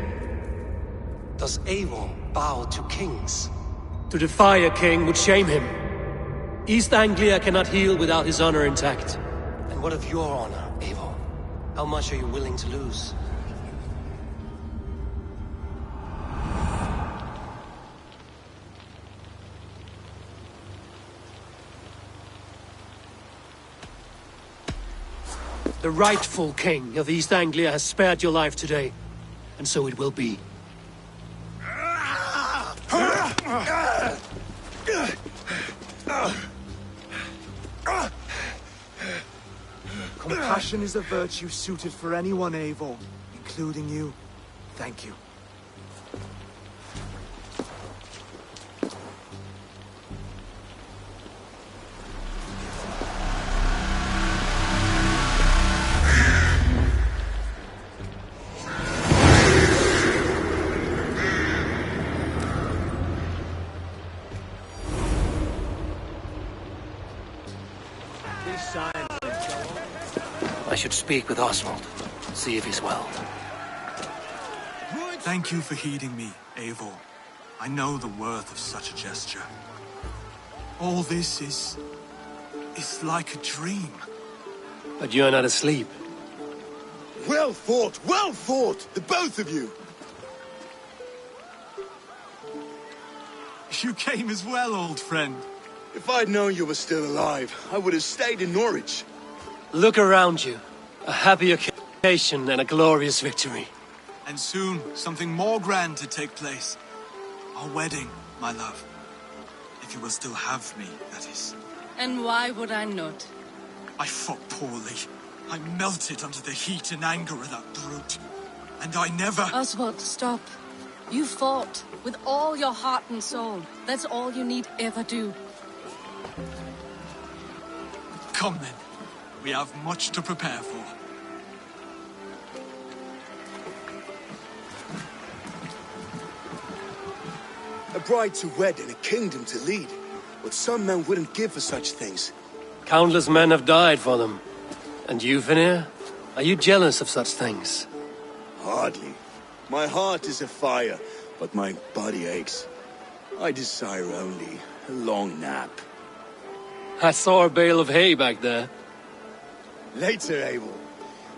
Does Eivor bow to kings? To defy a king would shame him. East Anglia cannot heal without his honor intact. And what of your honor, Eivor? How much are you willing to lose? The rightful king of East Anglia has spared your life today, and so it will be. Compassion is a virtue suited for anyone, Eivor, including you. Thank you. I should speak with Oswald, see if he's well. Thank you for heeding me, Eivor. I know the worth of such a gesture. All this is like a dream. But you're not asleep. Well fought, the both of you. You came as well, old friend. If I'd known you were still alive, I would have stayed in Norwich. Look around you. A happy occasion and a glorious victory. And soon, something more grand to take place. Our wedding, my love. If you will still have me, that is. And why would I not? I fought poorly. I melted under the heat and anger of that brute. And I never... Oswald, stop. You fought with all your heart and soul. That's all you need ever do. Come then. We have much to prepare for. A bride to wed and a kingdom to lead. What some men wouldn't give for such things. Countless men have died for them. And you, Vanir? Are you jealous of such things? Hardly. My heart is afire, but my body aches. I desire only a long nap. I saw a bale of hay back there. Later, Abel.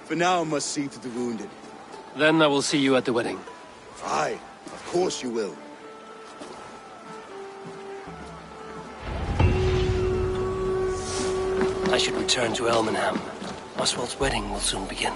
For now, I must see to the wounded. Then I will see you at the wedding. Aye, of course you will. I should return to Elmenham. Oswald's wedding will soon begin.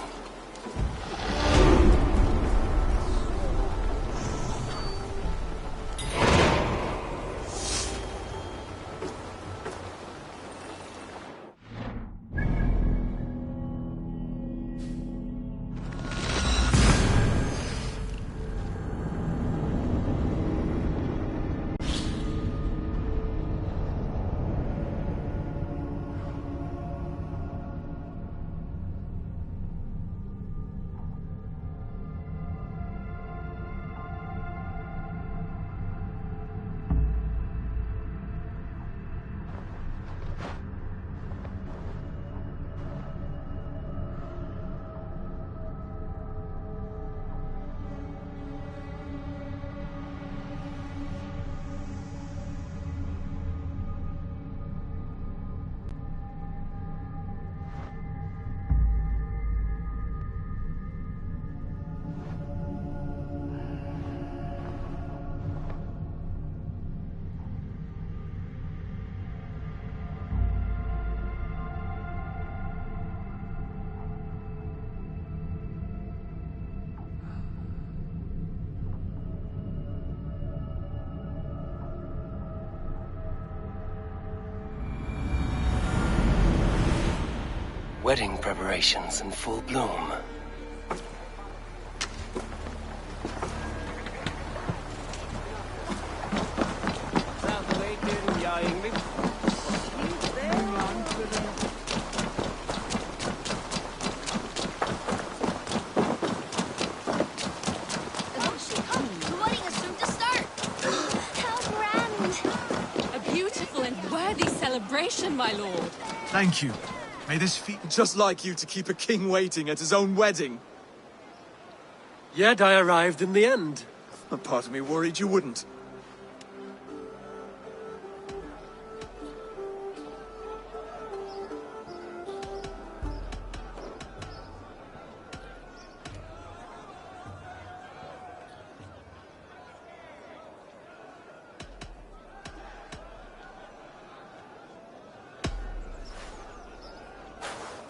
Wedding preparations in full bloom. My lord. Thank you. May this feat... Just like you to keep a king waiting at his own wedding. Yet I arrived in the end. A part of me worried you wouldn't.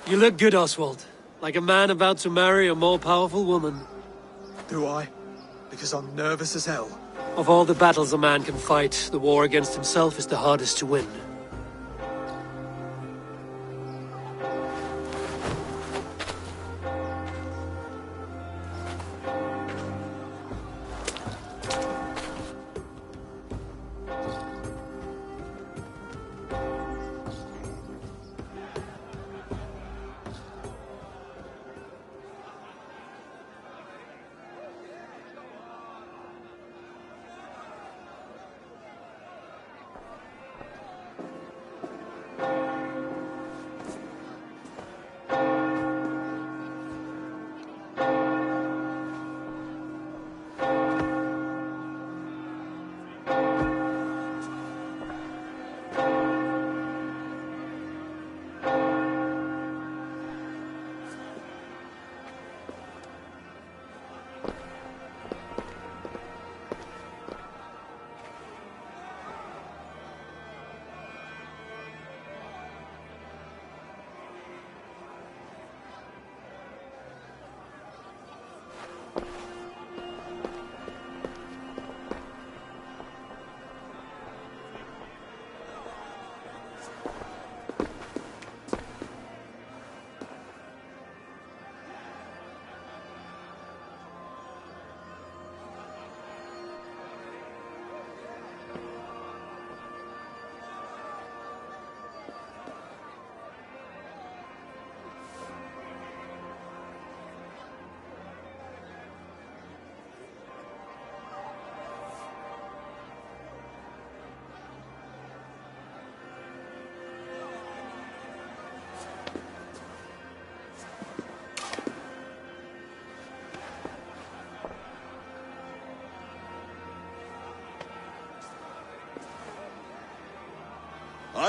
You look good, Oswald. Like a man about to marry a more powerful woman. Do I? Because I'm nervous as hell. Of all the battles a man can fight, the war against himself is the hardest to win.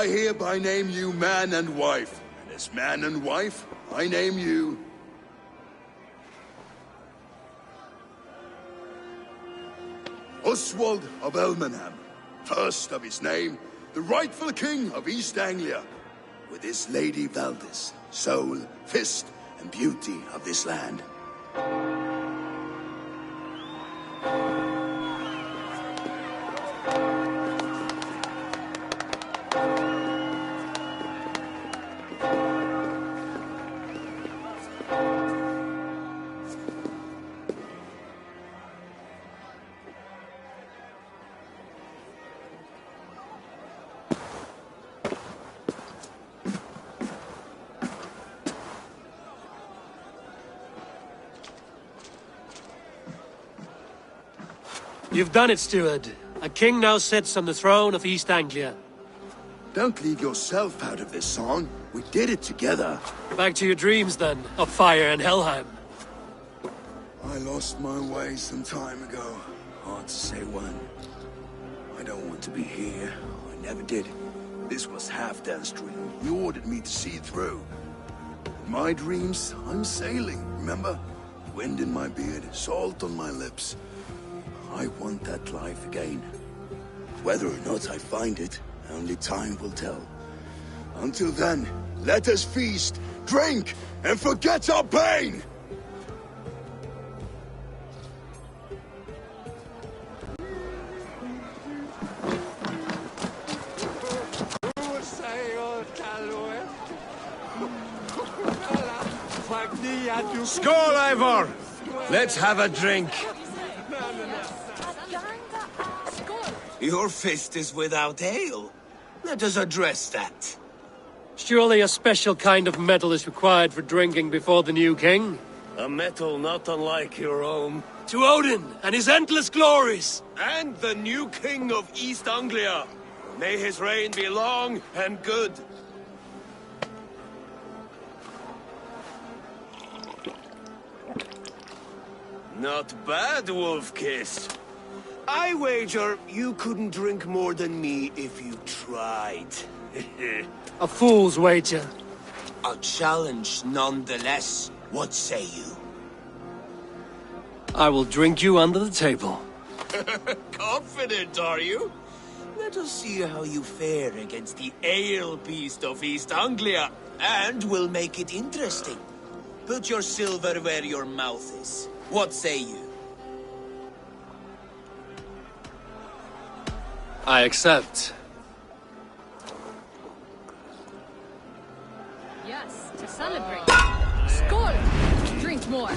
I hereby name you man and wife, and as man and wife, I name you... Oswald of Elmenham, first of his name, the rightful king of East Anglia, with his lady Valdis, soul, fist, and beauty of this land. You've done it, steward. A king now sits on the throne of East Anglia. Don't leave yourself out of this song. We did it together. Back to your dreams, then, of fire and Helheim. I lost my way some time ago. Hard to say when. I don't want to be here. I never did. This was Halfdan's dream. You ordered me to see through. In my dreams, I'm sailing, remember? Wind in my beard, salt on my lips. I want that life again. Whether or not I find it, only time will tell. Until then, let us feast, drink, and forget our pain! Skål, Ivor! Let's have a drink. Your fist is without ale. Let us address that. Surely a special kind of metal is required for drinking before the new king? A metal not unlike your own. To Odin and his endless glories! And the new king of East Anglia. May his reign be long and good. Not bad, Wolf-Kiss. I wager you couldn't drink more than me if you tried. A fool's wager. A challenge nonetheless. What say you? I will drink you under the table. Confident, are you? Let us see how you fare against the ale beast of East Anglia, and we'll make it interesting. Put your silver where your mouth is. What say you? I accept. Yes, to celebrate. Skål! Drink more.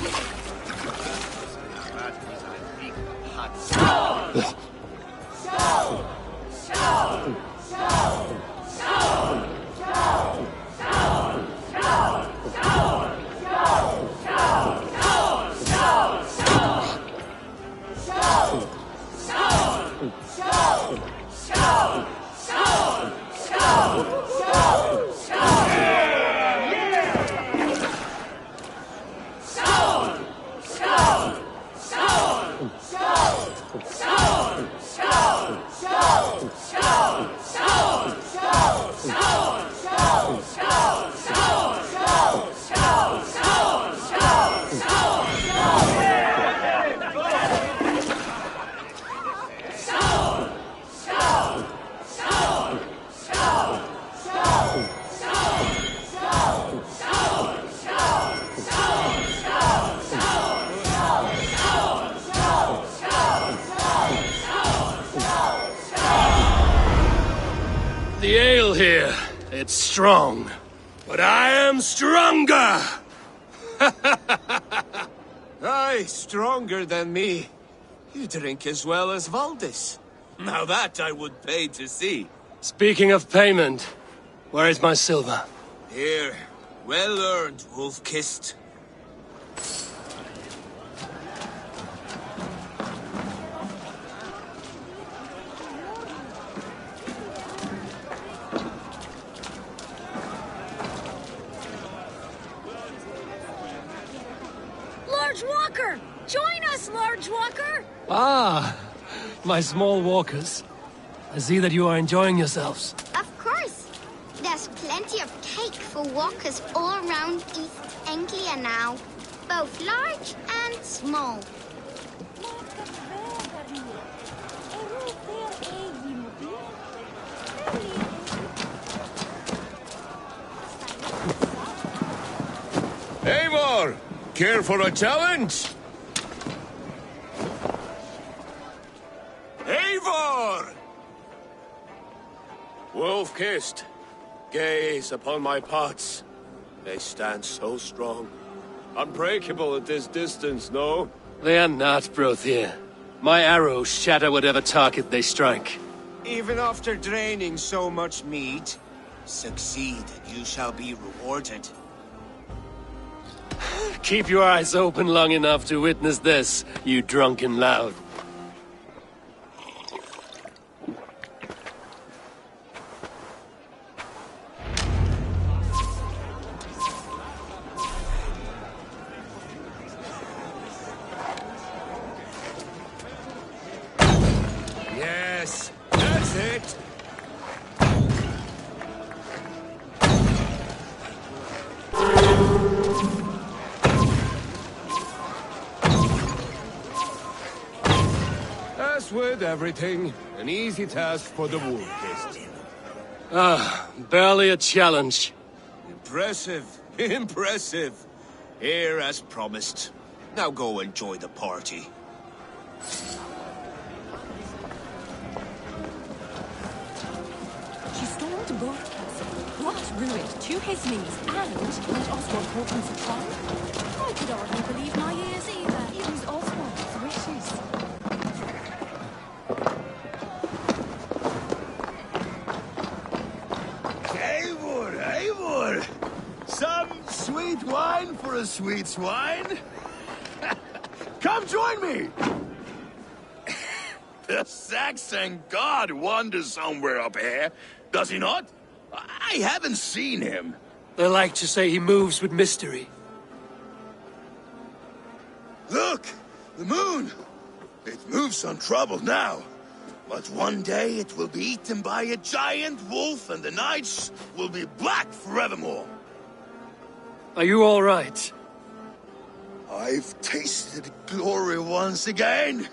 The ale here, it's strong. But I am stronger! Aye, stronger than me. You drink as well as Valdis. Now that I would pay to see. Speaking of payment, where is my silver? Here, well earned, wolf-kissed. Large Walker! Join us, Large Walker! Ah, my small walkers. I see that you are enjoying yourselves. Of course. There's plenty of cake for walkers all around East Anglia now. Both large and small. Eivor! Care for a challenge? Eivor! Wolf-kissed, gaze upon my pots. They stand so strong. Unbreakable at this distance, no? They are not, Brothier. My arrows shatter whatever target they strike. Even after draining so much meat, succeed and you shall be rewarded. Keep your eyes open long enough to witness this, you drunken lout. Yes, that's it! As with everything, an easy task for the wolf-kissed. Ah, barely a challenge. Impressive, impressive. Here as promised. Now go enjoy the party. She stormed both castles, brought Ruin to his knees, and let Oswald walk him for trial. I could hardly believe my ears either. It was Oswald's wishes. Eivor! Some sweet wine for a sweet swine? Come join me! The Saxon god wanders somewhere up here, does he not? I haven't seen him. They like to say he moves with mystery. Look! The moon! It moves untroubled now. But one day it will be eaten by a giant wolf and the nights will be black forevermore. Are you all right? I've tasted glory once again.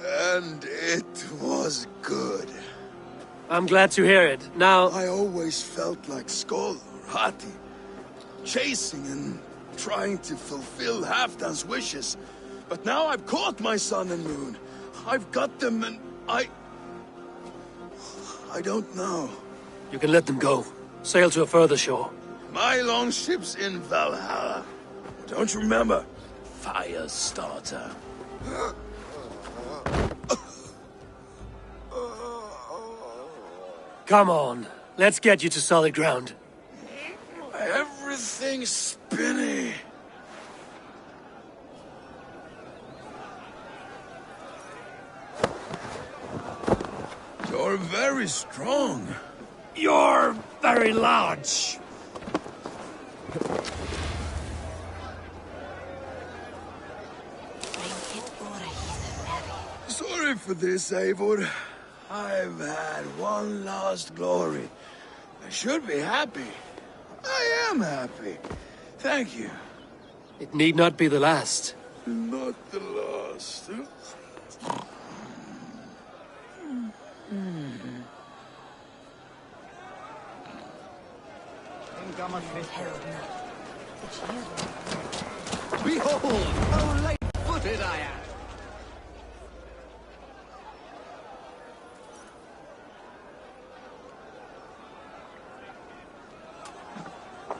And it was good. I'm glad to hear it. Now... I always felt like Skoll or Hati, chasing and trying to fulfill Halfdan's wishes. But now I've caught my sun and moon. I've got them and I don't know. You can let them go. Sail to a further shore. My longship's in Valhalla. Don't you remember? Fire starter. Come on. Let's get you to solid ground. Everything's spinny. You're very strong. You're very large. Sorry for this, Eivor. I've had one last glory. I should be happy. I am happy. Thank you. It need not be the last. Not the last. Behold, how light-footed I am!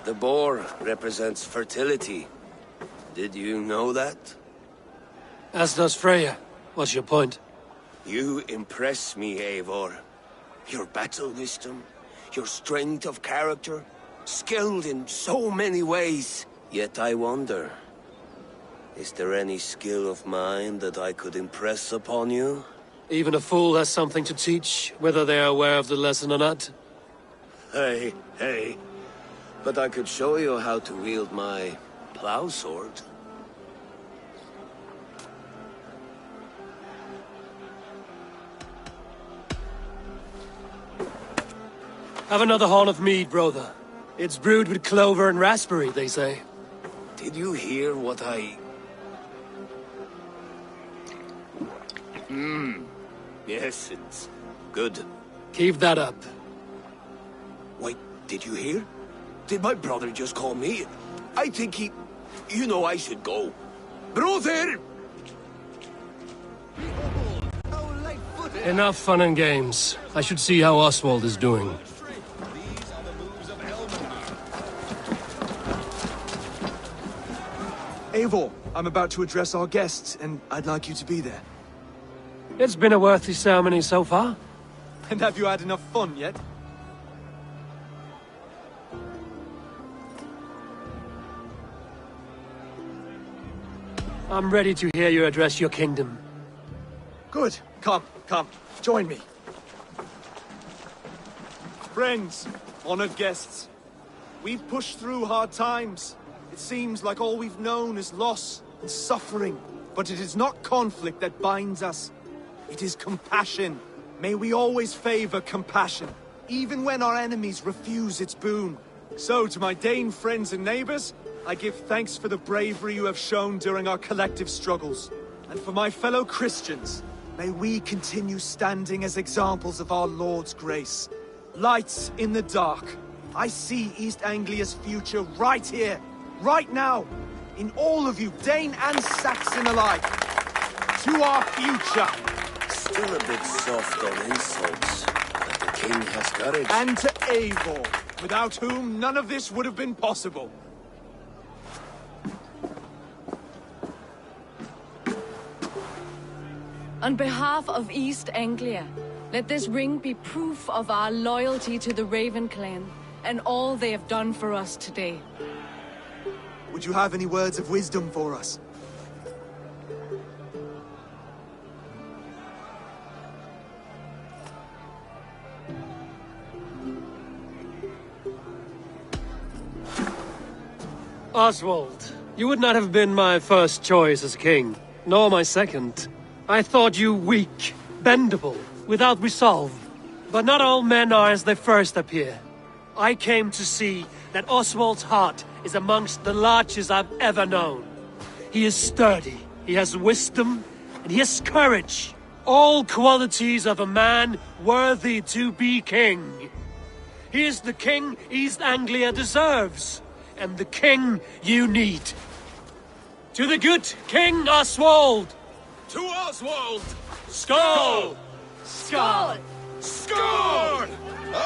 The boar represents fertility. Did you know that? As does Freya. What's your point? You impress me, Eivor. Your battle wisdom, your strength of character, skilled in so many ways. Yet I wonder, is there any skill of mine that I could impress upon you? Even a fool has something to teach, whether they are aware of the lesson or not. Hey. But I could show you how to wield my plow sword. Have another horn of mead, brother. It's brewed with clover and raspberry, they say. Did you hear what I... Yes, it's good. Keep that up. Wait, did you hear? Did my brother just call me? I think he... You know I should go. Brother! Enough fun and games. I should see how Oswald is doing. Eivor, I'm about to address our guests, and I'd like you to be there. It's been a worthy ceremony so far. And have you had enough fun yet? I'm ready to hear you address your kingdom. Good. Come. Join me. Friends, honored guests, we've pushed through hard times. It seems like all we've known is loss and suffering. But it is not conflict that binds us. It is compassion. May we always favor compassion, even when our enemies refuse its boon. So, to my Dane friends and neighbors, I give thanks for the bravery you have shown during our collective struggles. And for my fellow Christians, may we continue standing as examples of our Lord's grace. Lights in the dark. I see East Anglia's future right here, right now, in all of you, Dane and Saxon alike. To our future. Still a bit soft on insults, but the king has courage. And to Eivor, without whom none of this would have been possible. On behalf of East Anglia, let this ring be proof of our loyalty to the Raven clan and all they have done for us today. Would you have any words of wisdom for us? Oswald, you would not have been my first choice as king, nor my second. I thought you weak, bendable, without resolve. But not all men are as they first appear. I came to see that Oswald's heart is amongst the largest I've ever known. He is sturdy, he has wisdom, and he has courage. All qualities of a man worthy to be king. He is the king East Anglia deserves. and the king you need. To the good King Oswald! To Oswald! Skull! Skull! Skull!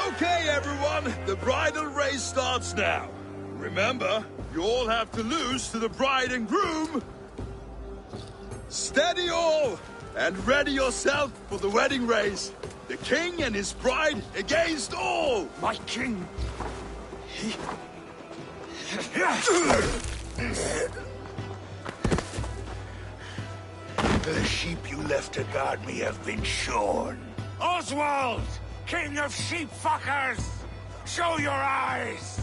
Okay, everyone, the bridal race starts now. Remember, you all have to lose to the bride and groom. Steady all, and ready yourself for the wedding race. The king and his bride against all! My king! The sheep you left to guard me have been shorn. Oswald! King of sheep fuckers! Show your eyes!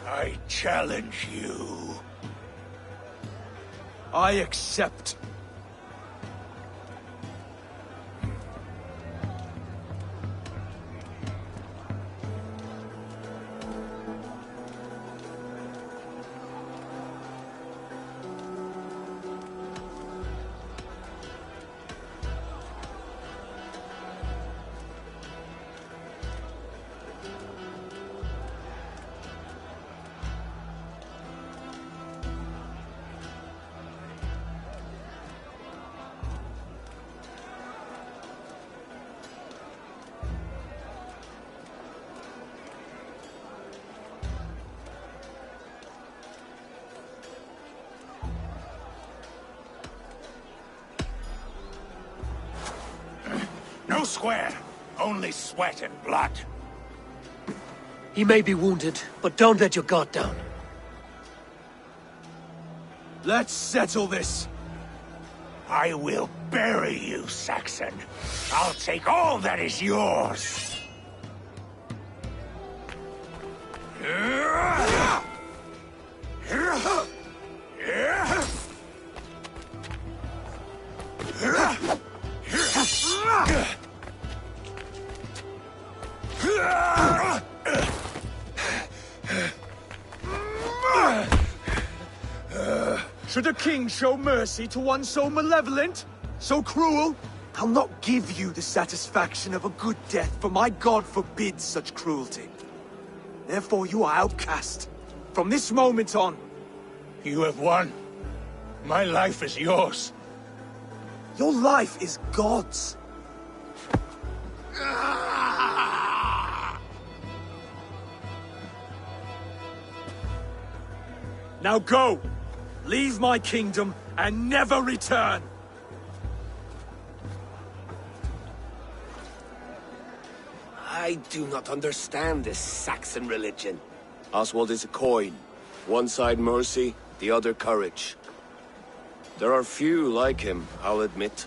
I challenge you. I accept. No square, only sweat and blood. He may be wounded, but don't let your guard down. Let's settle this. I will bury you, Saxon. I'll take all that is yours. Should a king show mercy to one so malevolent? So cruel? I'll not give you the satisfaction of a good death, for my god forbids such cruelty. Therefore you are outcast. From this moment on. You have won. My life is yours. Your life is God's. Now go! Leave my kingdom and never return! I do not understand this Saxon religion. Oswald is a coin. One side mercy, the other courage. There are few like him, I'll admit.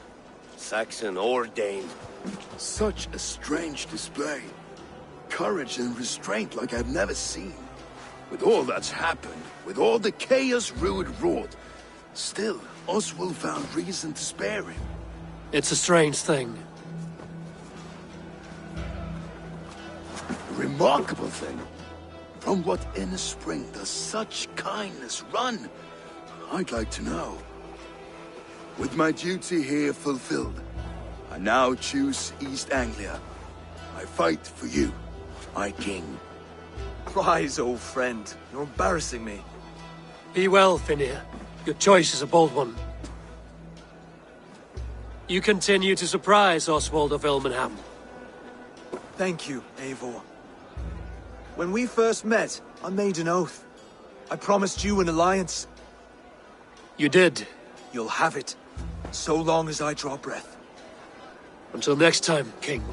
Saxon or Dane. Such a strange display. Courage and restraint like I've never seen. With all that's happened, with all the chaos Rued wrought, still, Oswald found reason to spare him. It's a strange thing. A remarkable thing. From what inner spring does such kindness run? I'd like to know. With my duty here fulfilled, I now choose East Anglia. I fight for you, my king. Rise, old friend. You're embarrassing me. Be well, Finnir. Your choice is a bold one. You continue to surprise Oswald of Ilmenham. Thank you, Eivor. When we first met, I made an oath. I promised you an alliance. You did. You'll have it, so long as I draw breath. Until next time, King.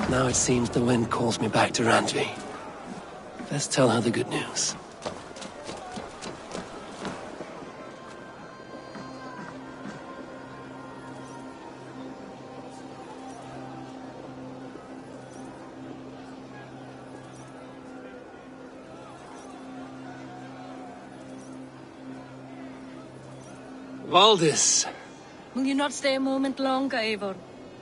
Now it seems the wind calls me back to Randvi. Let's tell her the good news. Valdis. Will you not stay a moment longer, Eivor?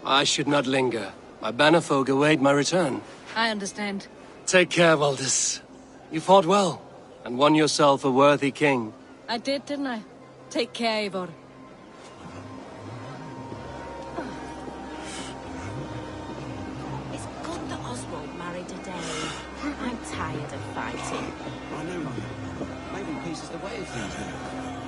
I should not linger. My bannerfolk await my return. I understand. Take care, Valdis. You fought well, and won yourself a worthy king. I did, didn't I? Take care, Eivor. It's good that Oswald married a Dane. I'm tired of fighting. I know. Maybe peace is the way of things now.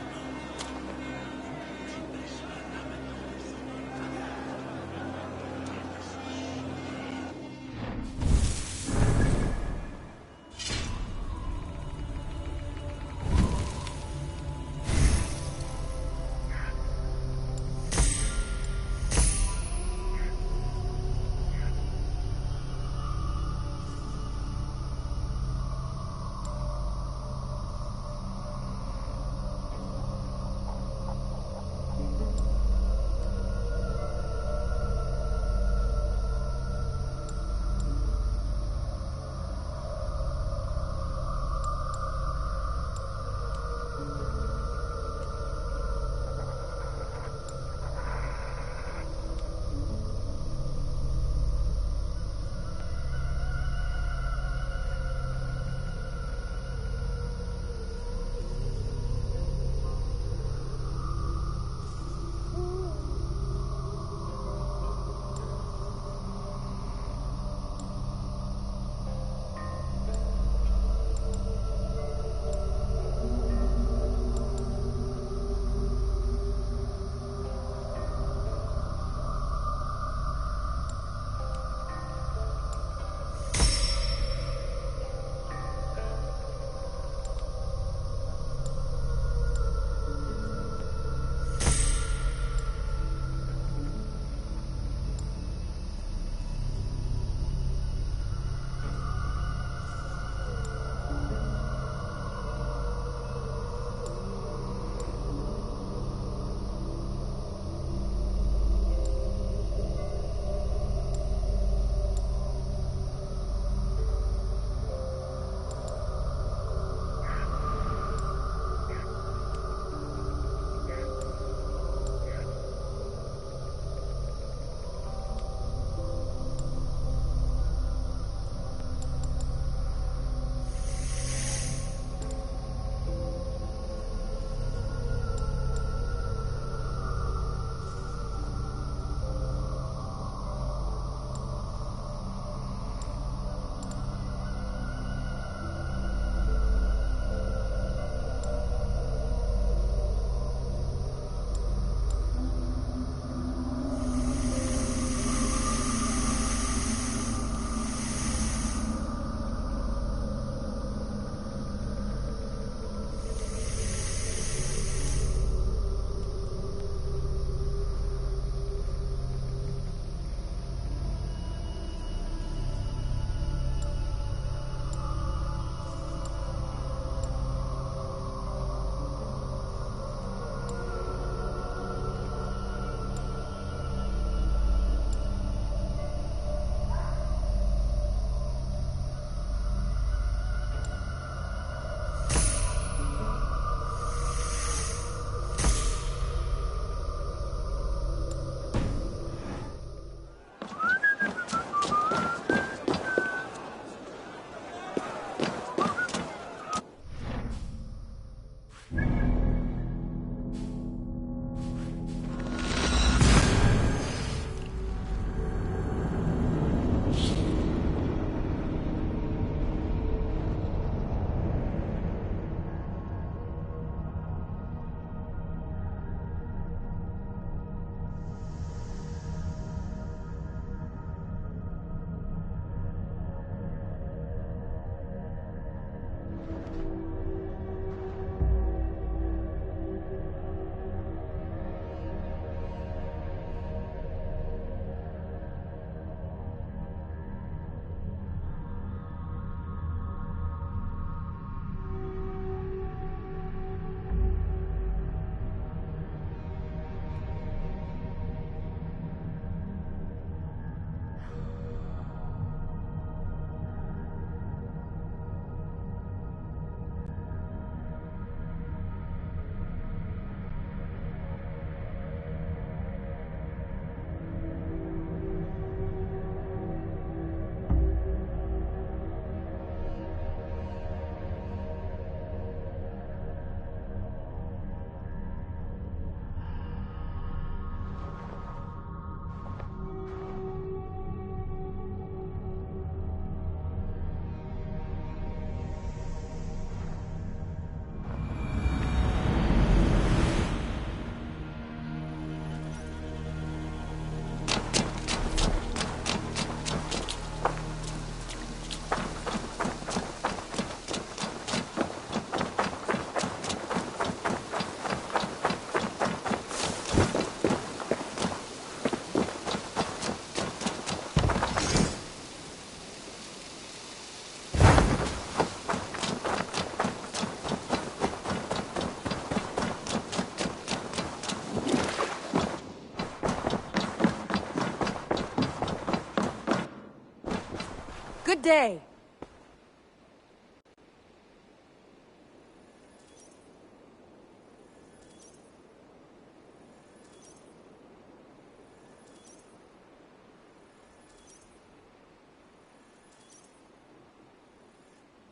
Good day.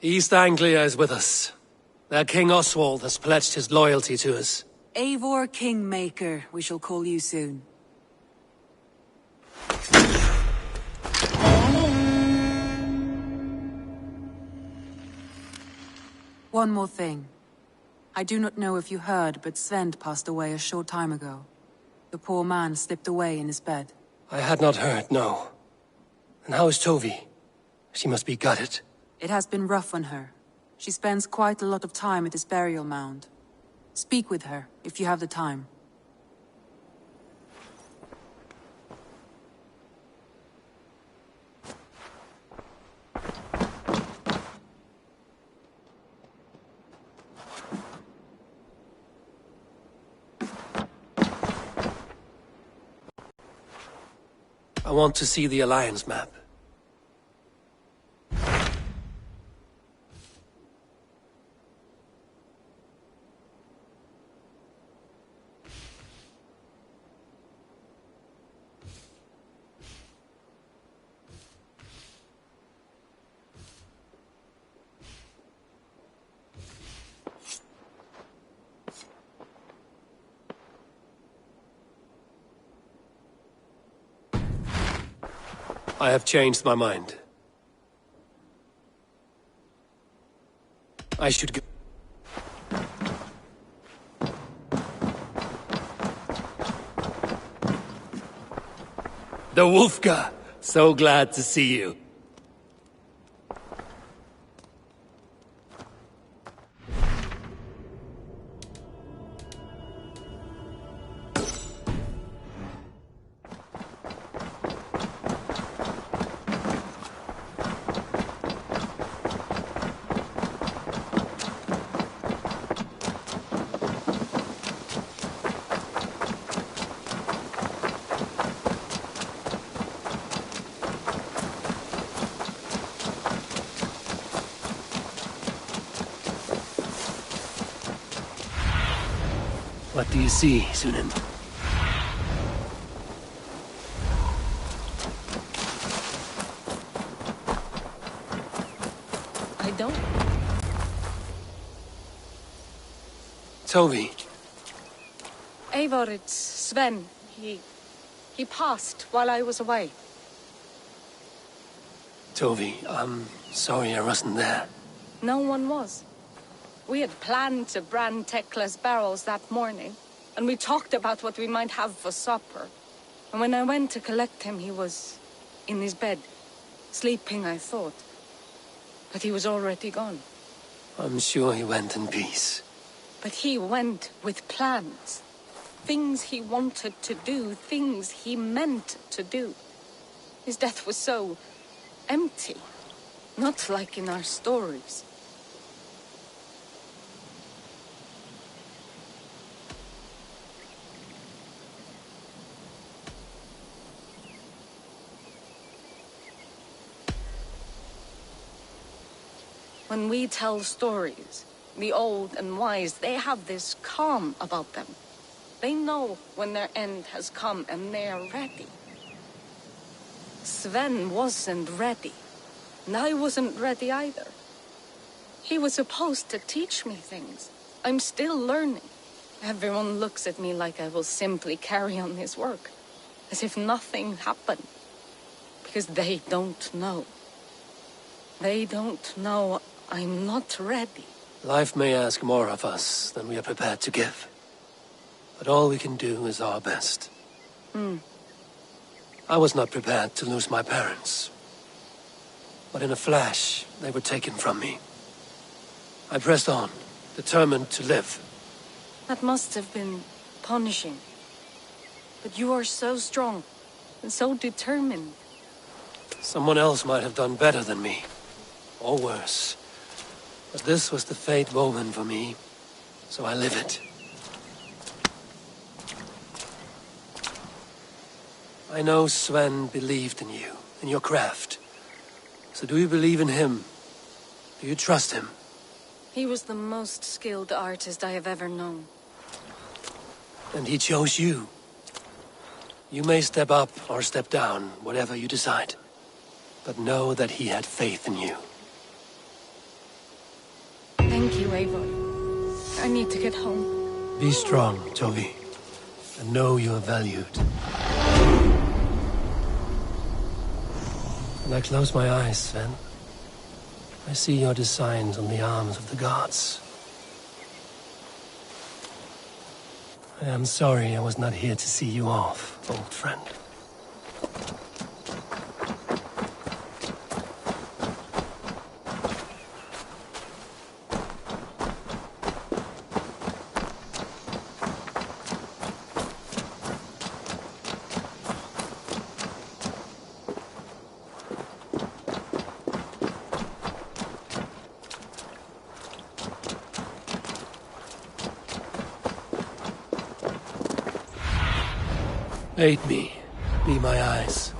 East Anglia is with us. Their King Oswald has pledged his loyalty to us. Eivor Kingmaker, we shall call you soon. One more thing. I do not know if you heard, but Sven passed away a short time ago. The poor man slipped away in his bed. I had not heard, no. And how is Tovi? She must be gutted. It has been rough on her. She spends quite a lot of time at his burial mound. Speak with her, if you have the time. I want to see the Alliance map. I have changed my mind. I should go. The Wolfka! So glad to see you. What do you see, Sunan? I don't. Tovi. Eivor, it's Sven. He passed while I was away. Tovi, I'm sorry I wasn't there. No one was. We had planned to brand Tekla's barrels that morning, and we talked about what we might have for supper. And when I went to collect him, he was in his bed, sleeping, I thought. But he was already gone. I'm sure he went in peace. But he went with plans. Things he wanted to do, things he meant to do. His death was so empty, not like in our stories. When we tell stories, the old and wise, they have this calm about them. They know when their end has come and they are ready. Sven wasn't ready, and I wasn't ready either. He was supposed to teach me things. I'm still learning. Everyone looks at me like I will simply carry on his work, as if nothing happened, because they don't know. They don't know I'm not ready. Life may ask more of us than we are prepared to give. But all we can do is our best. I was not prepared to lose my parents. But in a flash, they were taken from me. I pressed on, determined to live. That must have been punishing. But you are so strong and so determined. Someone else might have done better than me. Or worse. But this was the fate woven for me, so I live it. I know Sven believed in you, in your craft. So do you believe in him? Do you trust him? He was the most skilled artist I have ever known. And he chose you. You may step up or step down, whatever you decide. But know that he had faith in you. Thank you, Eivor. I need to get home. Be strong, Tovi. And know you are valued. When I close my eyes, Sven, I see your designs on the arms of the gods. I am sorry I was not here to see you off, old friend. Aid me. Be my eyes.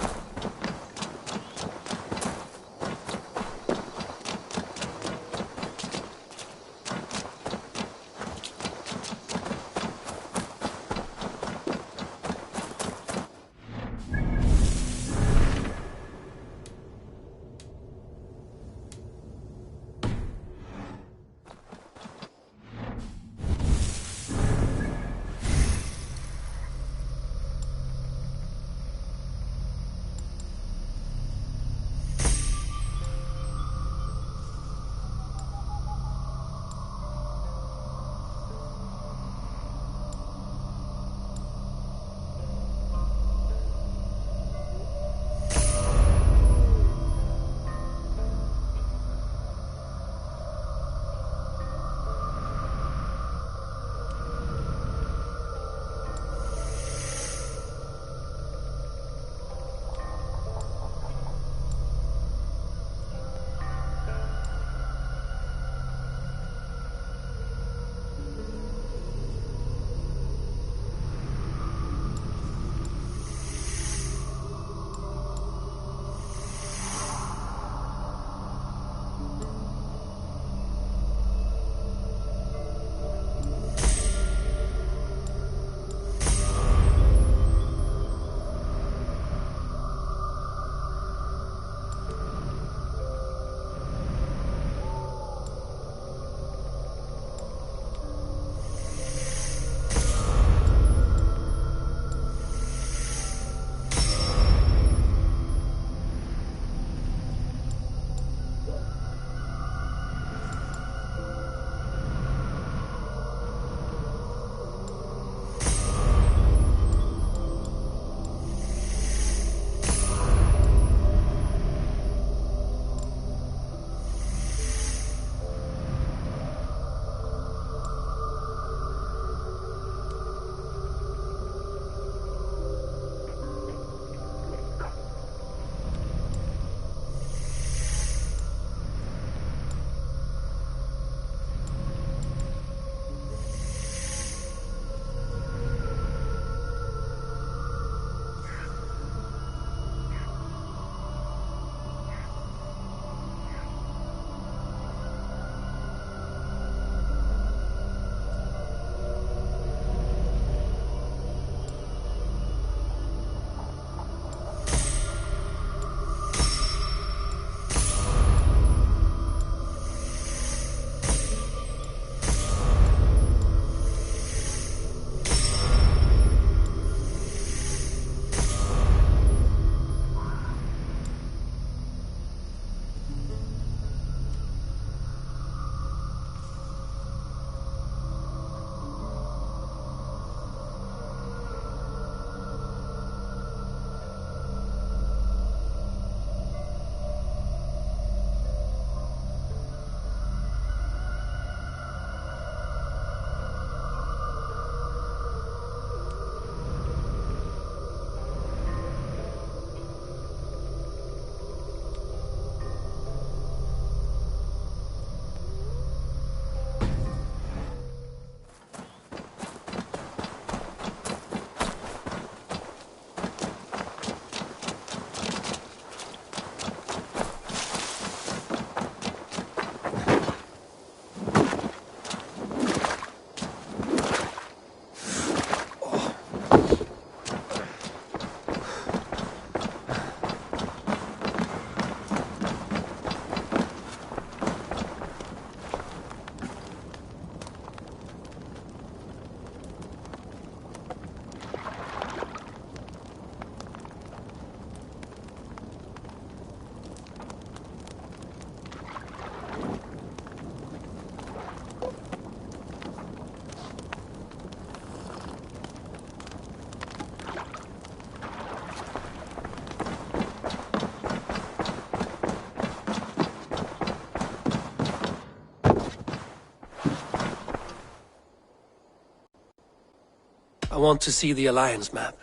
I want to see the Alliance map.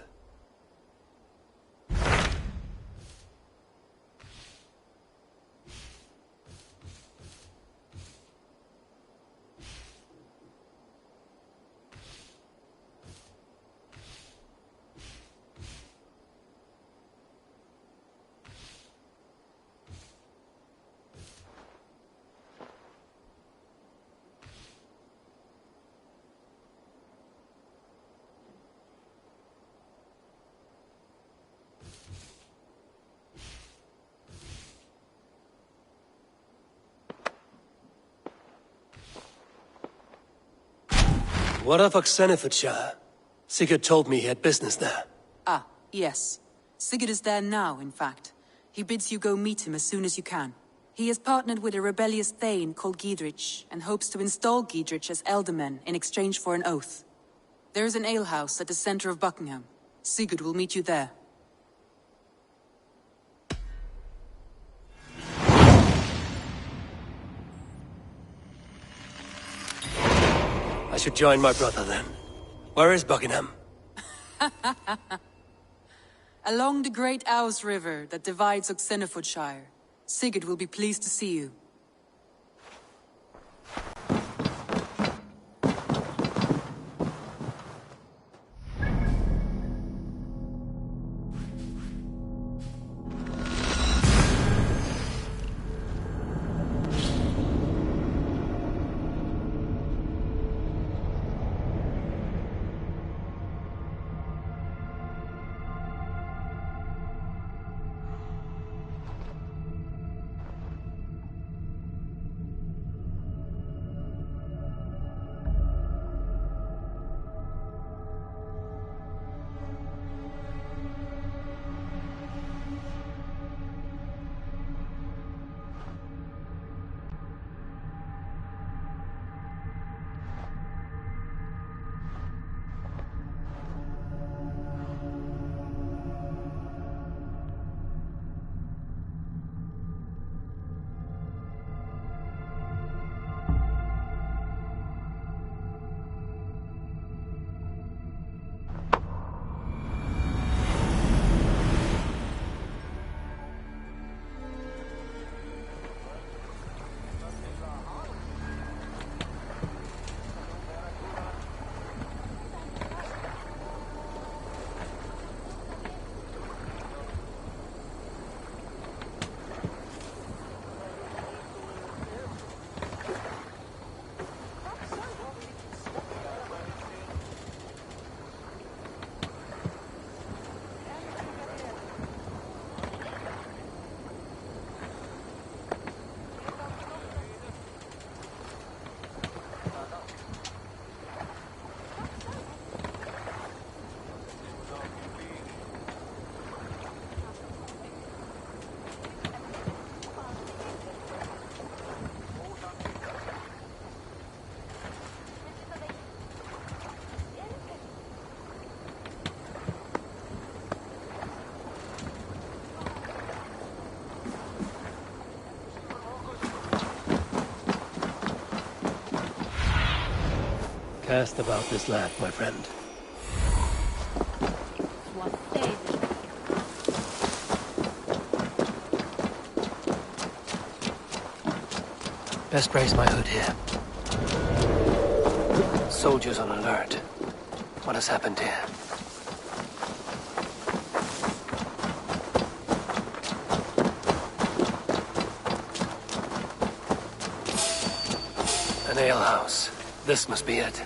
What of Oxenfordshire? Sigurd told me he had business there. Ah, yes. Sigurd is there now, in fact. He bids you go meet him as soon as you can. He has partnered with a rebellious Thane called Giedrich, and hopes to install Giedrich as Elderman in exchange for an oath. There is an alehouse at the center of Buckingham. Sigurd will meet you there. I should join my brother then. Where is Buckingham? Along the Great Ouse River that divides Oxenfordshire. Sigurd will be pleased to see you. Cast about this land, my friend. Best raise my hood here. Soldiers on alert. What has happened here? An alehouse. This must be it.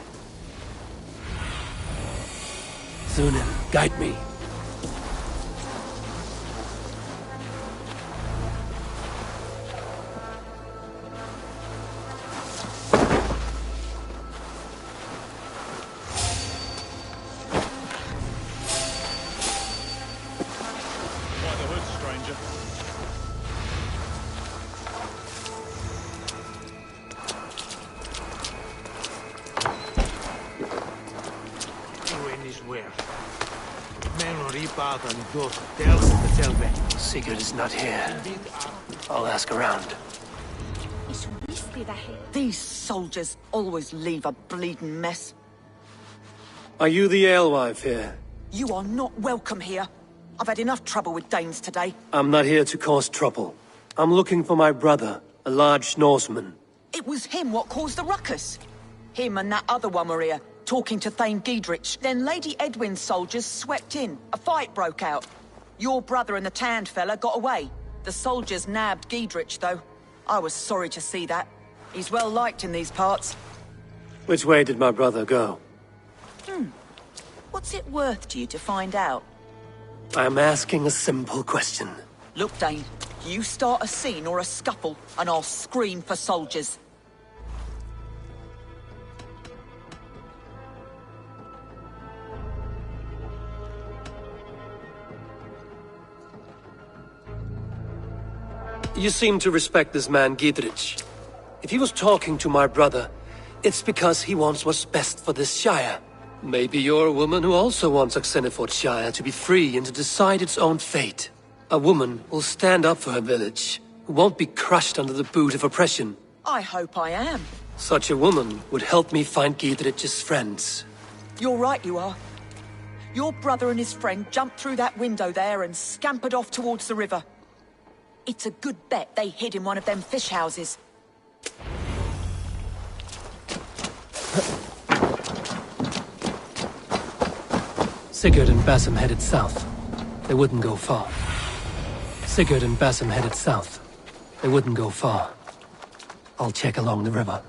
Sunan, guide me. Sigurd is not here. I'll ask around. These soldiers always leave a bleeding mess. Are you the alewife here? You are not welcome here. I've had enough trouble with Danes today. I'm not here to cause trouble. I'm looking for my brother, a large Norseman. It was him what caused the ruckus. Him and that other one were here, talking to Thane Giedrich. Then Lady Edwin's soldiers swept in. A fight broke out. Your brother and the tanned fella got away. The soldiers nabbed Giedrich, though. I was sorry to see that. He's well liked in these parts. Which way did my brother go? What's it worth to you to find out? I'm asking a simple question. Look, Dane, you start a scene or a scuffle, and I'll scream for soldiers. You seem to respect this man, Giedrich. If he was talking to my brother, it's because he wants what's best for this Shire. Maybe you're a woman who also wants Oxenford Shire to be free and to decide its own fate. A woman who'll stand up for her village, who won't be crushed under the boot of oppression. I hope I am. Such a woman would help me find Giedrich's friends. You're right, you are. Your brother and his friend jumped through that window there and scampered off towards the river. It's a good bet they hid in one of them fish houses. Sigurd and Basim headed south. They wouldn't go far. Sigurd and Basim headed south. They wouldn't go far. I'll check along the river.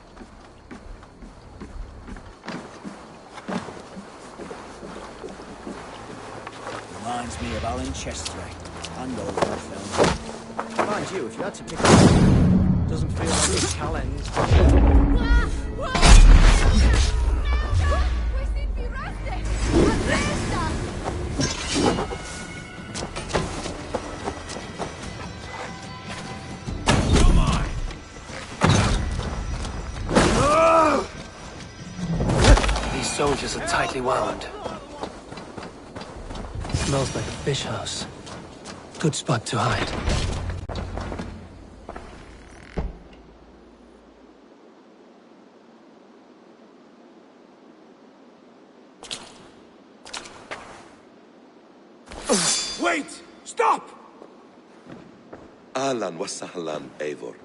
Reminds me of Alan Chesterley and all that film. Mind you, if you had to pick one, doesn't feel like a challenge. These soldiers are tightly wound. Smells like a fish house. Good spot to hide. Wait! Stop! Ahlan wa sahlan, Eivor.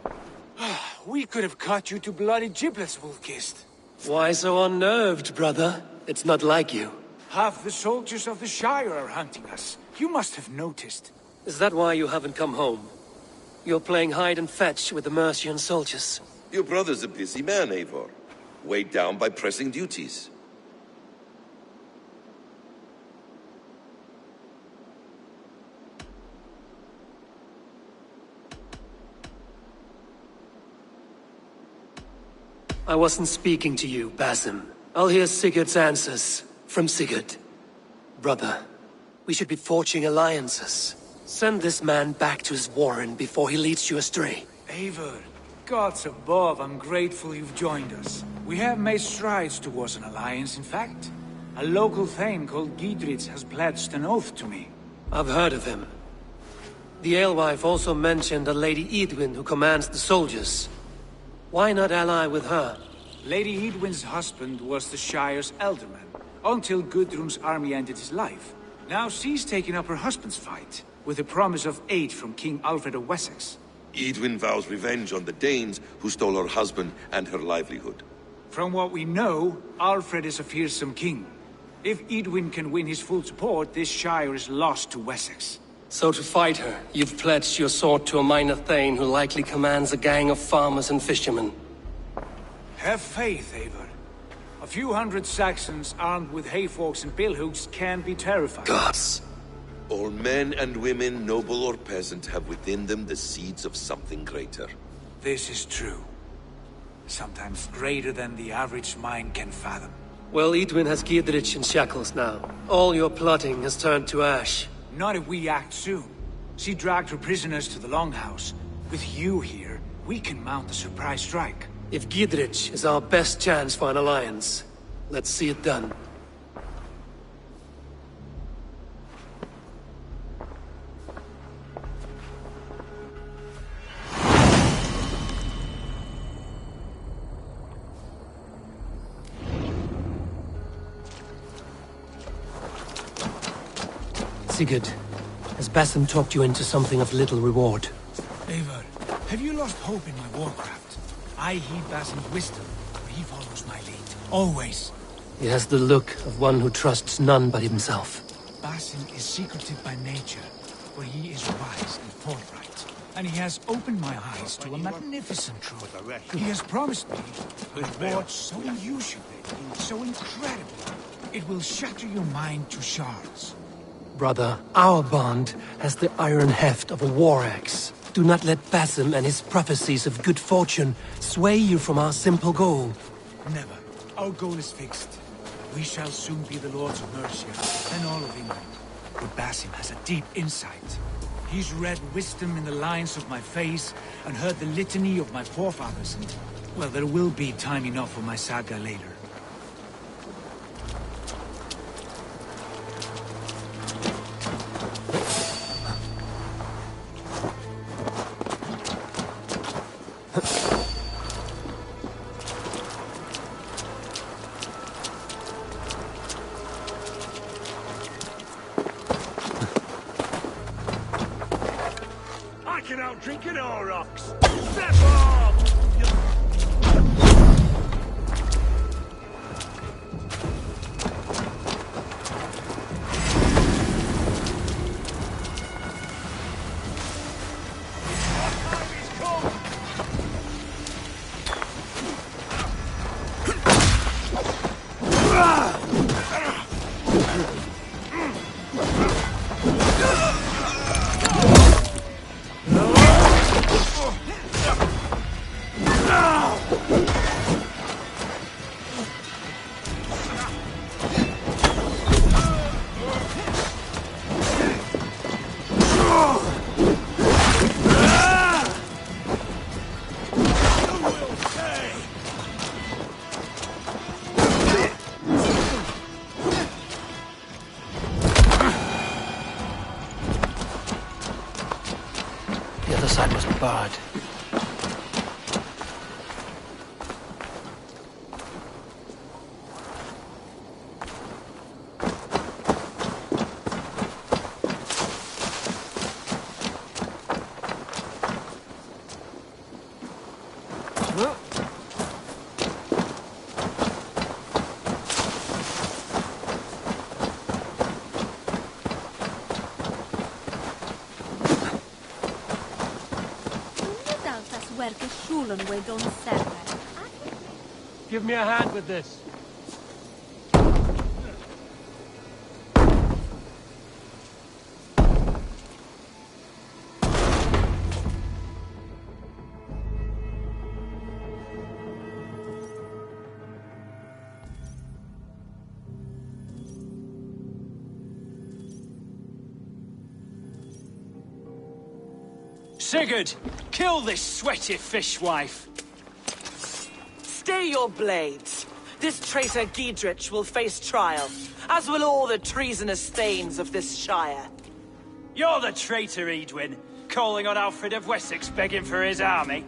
We could have cut you to bloody giblets, Wolfkist. Why so unnerved, brother? It's not like you. Half the soldiers of the Shire are hunting us. You must have noticed. Is that why you haven't come home? You're playing hide and fetch with the Mercian soldiers. Your brother's a busy man, Eivor. Weighed down by pressing duties. I wasn't speaking to you, Basim. I'll hear Sigurd's answers from Sigurd. Brother, we should be forging alliances. Send this man back to his warren before he leads you astray. Eivor, gods above, I'm grateful you've joined us. We have made strides towards an alliance, in fact. A local thane called Giedrich has pledged an oath to me. I've heard of him. The alewife also mentioned a Lady Edwin who commands the soldiers. Why not ally with her? Lady Edwin's husband was the Shire's elderman, until Gudrun's army ended his life. Now she's taken up her husband's fight, with the promise of aid from King Alfred of Wessex. Edwin vows revenge on the Danes who stole her husband and her livelihood. From what we know, Alfred is a fearsome king. If Edwin can win his full support, this Shire is lost to Wessex. So to fight her, you've pledged your sword to a minor thane who likely commands a gang of farmers and fishermen. Have faith, Eivor. A few hundred Saxons armed with hayforks and billhooks can be terrifying. Gods! All men and women, noble or peasant, have within them the seeds of something greater. This is true. Sometimes greater than the average mind can fathom. Well, Edwin has Giedrich in shackles now. All your plotting has turned to ash. Not if we act soon. She dragged her prisoners to the Longhouse. With you here, we can mount a surprise strike. If Giedrich is our best chance for an alliance, let's see it done. Sigurd, has Basim talked you into something of little reward? Eivor, have you lost hope in my warcraft? I heed Basim's wisdom, but he follows my lead. Always. He has the look of one who trusts none but himself. Basim is secretive by nature, but he is wise and forthright. And he has opened my eyes to a magnificent truth. He has promised me a reward so unusual, so incredible, it will shatter your mind to shards. Brother, our bond has the iron heft of a war axe. Do not let Basim and his prophecies of good fortune sway you from our simple goal. Never. Our goal is fixed. We shall soon be the lords of Mercia, and all of England. But Basim has a deep insight. He's read wisdom in the lines of my face, and heard the litany of my forefathers. Well, there will be time enough for my saga later. Drinking all rocks. Step off! Barred. Give me a hand with this. Sigurd, kill this sweaty fishwife. Stay your blades. This traitor Giedrich will face trial, as will all the treasonous thanes of this shire. You're the traitor, Edwin, calling on Alfred of Wessex begging for his army.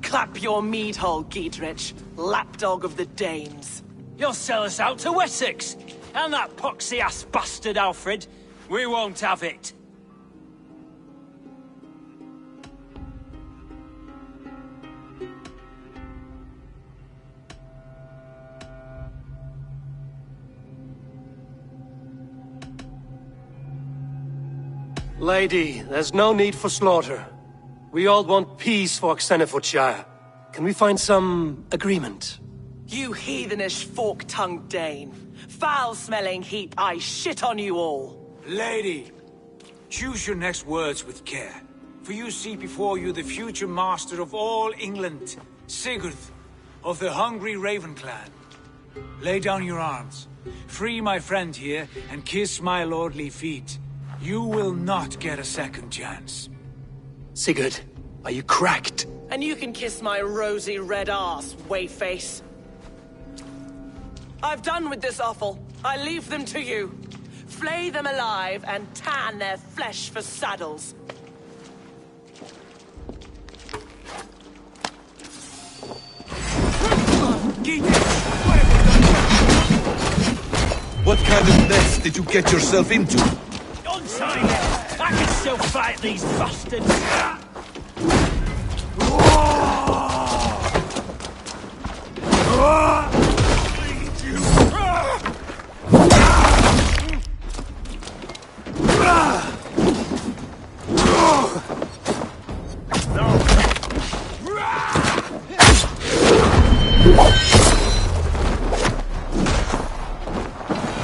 Clap your mead hole, Giedrich, lapdog of the Danes. You'll sell us out to Wessex, and that poxy-ass bastard Alfred. We won't have it. Lady, there's no need for slaughter. We all want peace for Xenofordshire. Can we find some agreement? You heathenish fork-tongued Dane. Foul-smelling heap, I shit on you all. Lady, choose your next words with care. For you see before you the future master of all England, Sigurd, of the hungry Raven clan. Lay down your arms. Free my friend here, and kiss my lordly feet. You will not get a second chance. Sigurd, are you cracked? And you can kiss my rosy red ass, wayface. I've done with this offal. I leave them to you. Flay them alive and tan their flesh for saddles. What kind of mess did you get yourself into? time left. I can still fight these bastards.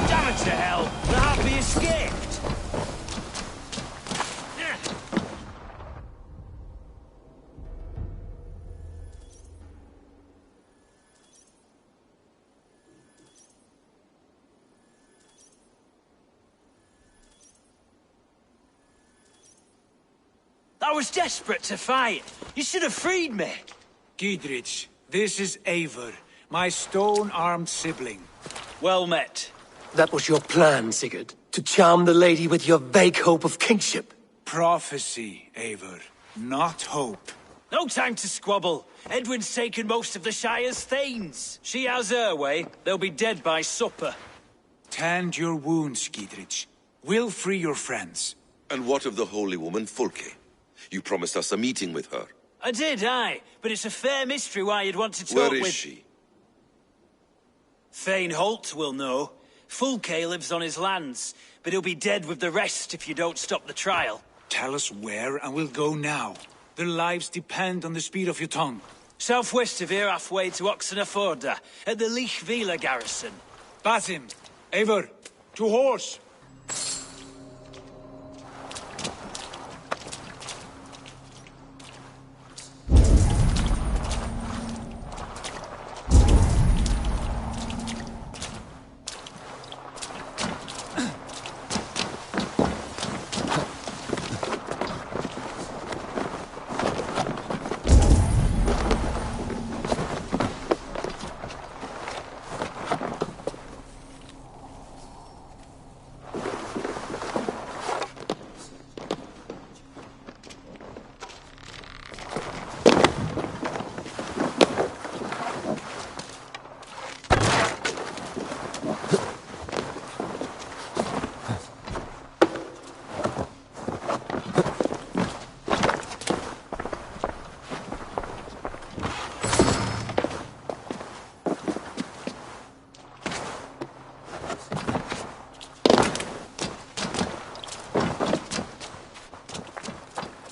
Damn it to hell! The Harpy escaped! I was desperate to fight. You should have freed me. Giedrich, this is Eivor, my stone-armed sibling. Well met. That was your plan, Sigurd. To charm the lady with your vague hope of kingship. Prophecy, Eivor, not hope. No time to squabble. Edwin's taken most of the Shire's thanes. She has her way. They'll be dead by supper. Tend your wounds, Giedrich. We'll free your friends. And what of the holy woman Fulke? You promised us a meeting with her. I did, aye. But it's a fair mystery why you'd want to talk with... Where is she? Thane Holt will know. Fulke lives on his lands, but he'll be dead with the rest if you don't stop the trial. Tell us where, and we'll go now. Their lives depend on the speed of your tongue. Southwest of here, halfway to Oxenaforda, at the Lichvila garrison. Basim, Eivor, to horse!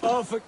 Oh, for...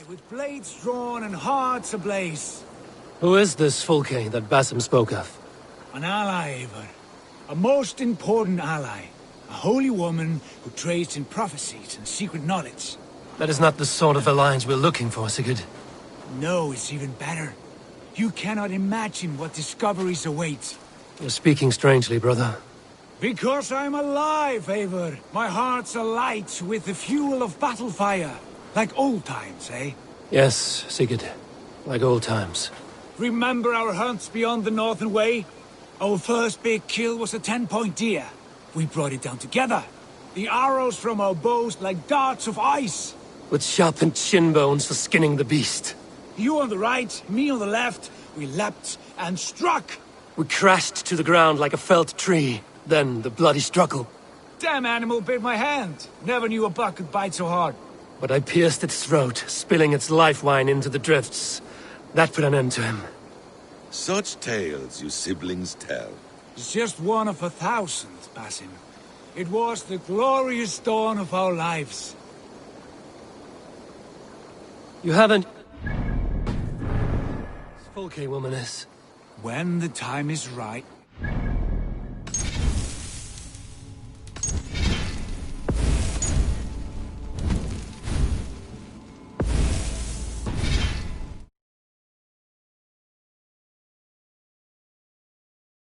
With blades drawn and hearts ablaze. Who is this Fulke that Basim spoke of? An ally, Eivor. A most important ally. A holy woman who trades in prophecies and secret knowledge. That is not the sort of alliance we're looking for, Sigurd. No, it's even better. You cannot imagine what discoveries await. You're speaking strangely, brother. Because I'm alive, Eivor. My heart's alight with the fuel of battle fire. Like old times, eh? Yes, Sigurd. Like old times. Remember our hunts beyond the Northern Way? Our first big kill was a 10-point deer. We brought it down together. The arrows from our bows like darts of ice. With sharpened shin bones for skinning the beast. You on the right, me on the left. We leapt and struck. We crashed to the ground like a felled tree. Then the bloody struggle. Damn animal bit my hand. Never knew a buck could bite so hard. But I pierced its throat, spilling its life wine into the drifts. That put an end to him. Such tales you siblings tell. It's just one of 1,000, Basim. It was the glorious dawn of our lives. You haven't... Folke, womaness. When the time is right,